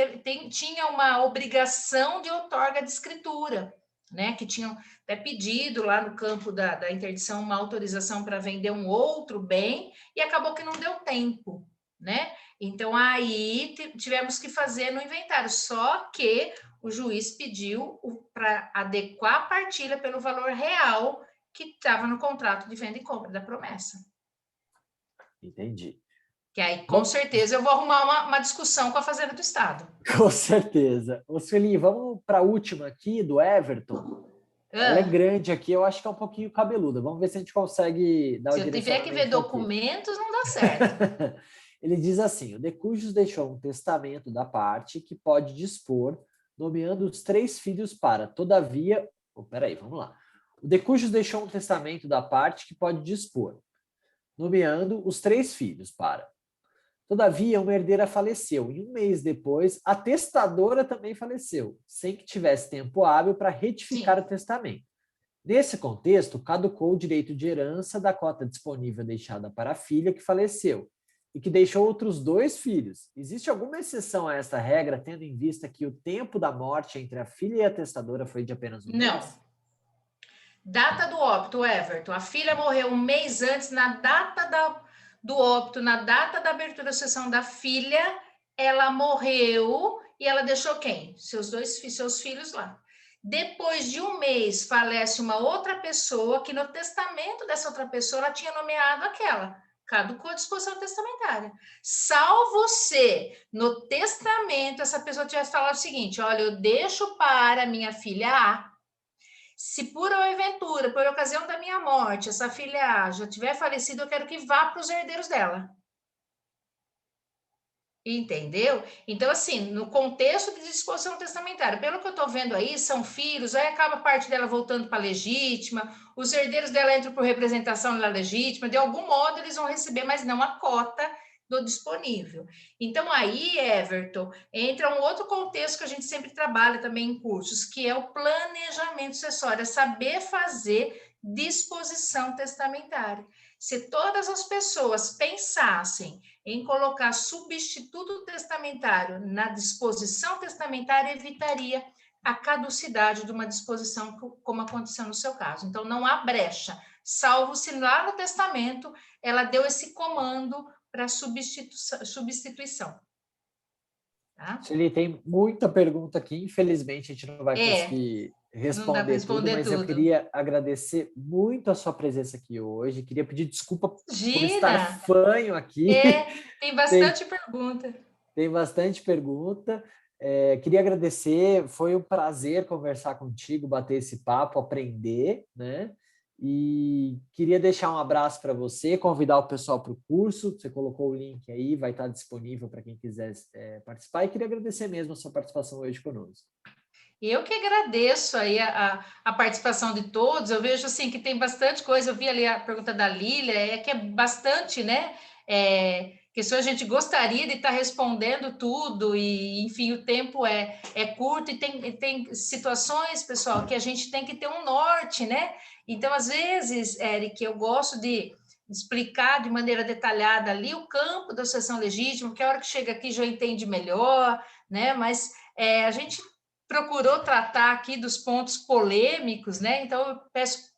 tinha uma obrigação de outorga de escritura, né? Que tinham até pedido lá no campo da interdição uma autorização para vender um outro bem, e acabou que não deu tempo, né? Então, aí tivemos que fazer no inventário, só que o juiz pediu para adequar a partilha pelo valor real que estava no contrato de venda e compra da promessa. Entendi. Que aí, com Bom, certeza, eu vou arrumar uma discussão com a Fazenda do Estado. com certeza. Ô, Sueli, vamos para a última aqui, do Everton. Ela é grande aqui, eu acho que é um pouquinho cabeluda. Vamos ver se a gente consegue dar o Se eu tiver que ver direcionamento aqui. documentos, não dá certo. Ele diz assim: o de cujus deixou um testamento da parte que pode dispor, nomeando os 3 filhos para, todavia. Peraí, vamos lá. O de cujus deixou um testamento da parte que pode dispor, nomeando os 3 filhos para. Todavia, uma herdeira faleceu e 1 mês depois, a testadora também faleceu, sem que tivesse tempo hábil para retificar o testamento. Nesse contexto, caducou o direito de herança da cota disponível deixada para a filha que faleceu e que deixou outros 2 filhos. Existe alguma exceção a esta regra, tendo em vista que o tempo da morte entre a filha e a testadora foi de apenas 1 Não. mês? Data do óbito, Everton. A filha morreu 1 mês antes, na data do óbito, na data da abertura da sucessão da filha, ela morreu e ela deixou quem? Seus filhos lá. Depois de 1 mês, falece uma outra pessoa que no testamento dessa outra pessoa ela tinha nomeado aquela. Caducou a disposição testamentária. Salvo se no testamento essa pessoa tivesse falado o seguinte: olha, eu deixo para minha filha A. Se por aventura, por ocasião da minha morte, essa filha A já tiver falecido, eu quero que vá para os herdeiros dela. Entendeu? Então, assim, no contexto de disposição testamentária, pelo que eu estou vendo aí, são filhos, aí acaba a parte dela voltando para a legítima, os herdeiros dela entram por representação da legítima, de algum modo eles vão receber, mas não a cota do disponível. Então, aí, Everton, entra um outro contexto que a gente sempre trabalha também em cursos, que é o planejamento sucessório, é saber fazer disposição testamentária. Se todas as pessoas pensassem em colocar substituto testamentário na disposição testamentária, evitaria a caducidade de uma disposição, como aconteceu no seu caso. Então, não há brecha, salvo se lá no testamento ela deu esse comando para substituição. Tá? Sueli, tem muita pergunta aqui, infelizmente a gente não vai conseguir não dá para responder tudo, mas eu queria agradecer muito a sua presença aqui hoje, queria pedir desculpa por estar fanho aqui. Tem bastante pergunta. Tem bastante pergunta. Queria agradecer, foi um prazer conversar contigo, bater esse papo, aprender, né? E queria deixar um abraço para você, convidar o pessoal para o curso. Você colocou o link aí, vai estar disponível para quem quiser participar. E queria agradecer mesmo a sua participação hoje conosco. Eu que agradeço aí a participação de todos. Eu vejo assim que tem bastante coisa. Eu vi ali a pergunta da Lília, que é bastante, né? Que a gente gostaria de estar respondendo tudo, e enfim, o tempo é curto, e tem situações, pessoal, que a gente tem que ter um norte, né? Então, às vezes, Eric, eu gosto de explicar de maneira detalhada ali o campo da sucessão legítima, porque a hora que chega aqui já entende melhor, né? Mas a gente procurou tratar aqui dos pontos polêmicos, né? Então, eu peço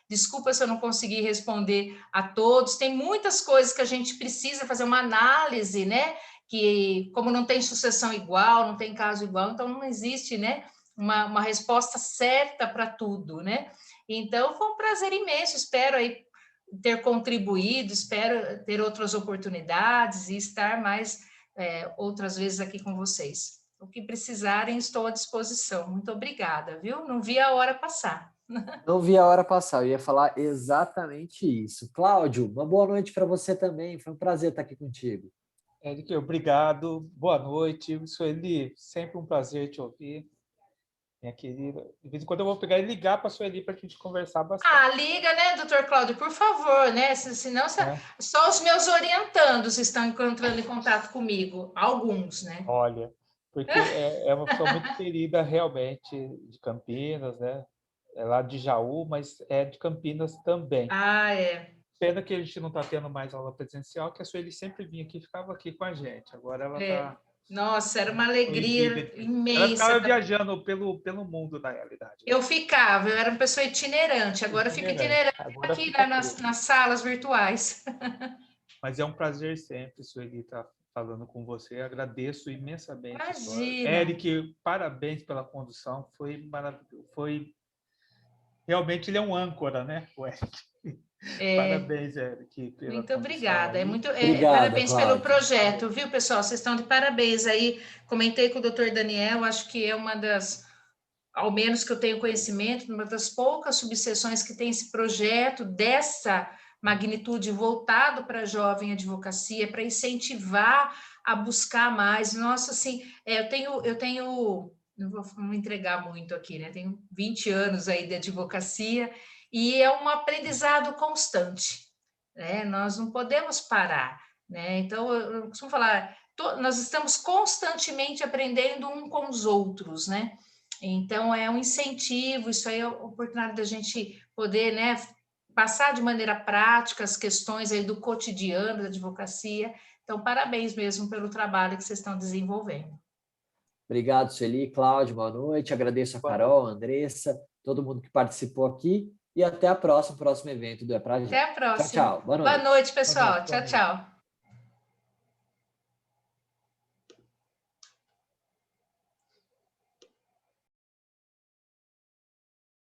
desculpa se eu não consegui responder a todos. Tem muitas coisas que a gente precisa fazer uma análise, né? Que, como não tem sucessão igual, não tem caso igual, então não existe, né? Uma resposta certa para tudo, né? Então, foi um prazer imenso. Espero aí ter contribuído, espero ter outras oportunidades e estar mais outras vezes aqui com vocês. O que precisarem, estou à disposição. Muito obrigada, viu? Não vi a hora passar. Não vi a hora passar, eu ia falar exatamente isso. Cláudio, uma boa noite para você também. Foi um prazer estar aqui contigo. Eric, obrigado. Boa noite. Sueli, sempre um prazer te ouvir. minha querida. De vez em quando eu vou pegar e ligar para a Sueli para a gente conversar bastante. Ah, liga, né, doutor Cláudio, por favor, né? Senão, só os meus orientandos estão entrando em contato comigo. Alguns, né? Olha, porque é uma pessoa muito querida, realmente, de Campinas, né? É lá de Jaú, mas é de Campinas também. Ah, é. Pena que a gente não está tendo mais aula presencial, que a Sueli sempre vinha aqui e ficava aqui com a gente. Agora ela está... Nossa, era uma alegria imensa. Ela ficava viajando pelo mundo, na realidade. Eu era uma pessoa itinerante, agora eu fico itinerante aqui nas salas virtuais. Mas é um prazer sempre, Sueli, estar falando com você. Agradeço imensamente. Imagina. Eric, parabéns pela condução. Foi maravilhoso. Realmente ele é um âncora, né, o Eric? Parabéns, Eric. Muito obrigada. Obrigada, parabéns Cláudia. pelo projeto, viu, pessoal? Vocês estão de parabéns aí. Comentei com o doutor Daniel, acho que é uma das, ao menos que eu tenho conhecimento, uma das poucas subseções que tem esse projeto dessa magnitude voltado para a jovem advocacia, para incentivar a buscar mais. Nossa, assim, eu tenho, não vou me entregar muito aqui, né? Tenho 20 anos aí de advocacia, e é um aprendizado constante, né? Nós não podemos parar, né? Então, eu costumo falar, nós estamos constantemente aprendendo um com os outros, né? Então, é um incentivo, isso aí é a oportunidade da gente poder, né, passar de maneira prática as questões aí do cotidiano da advocacia. Então, parabéns mesmo pelo trabalho que vocês estão desenvolvendo. Obrigado, Sueli, Cláudio, boa noite. Agradeço a Carol, a Andressa, todo mundo que participou aqui. E até a próxima, próximo evento do É Pra Gente. Até a próxima. Tchau, tchau. Boa noite. Boa noite, pessoal. Tchau, tchau.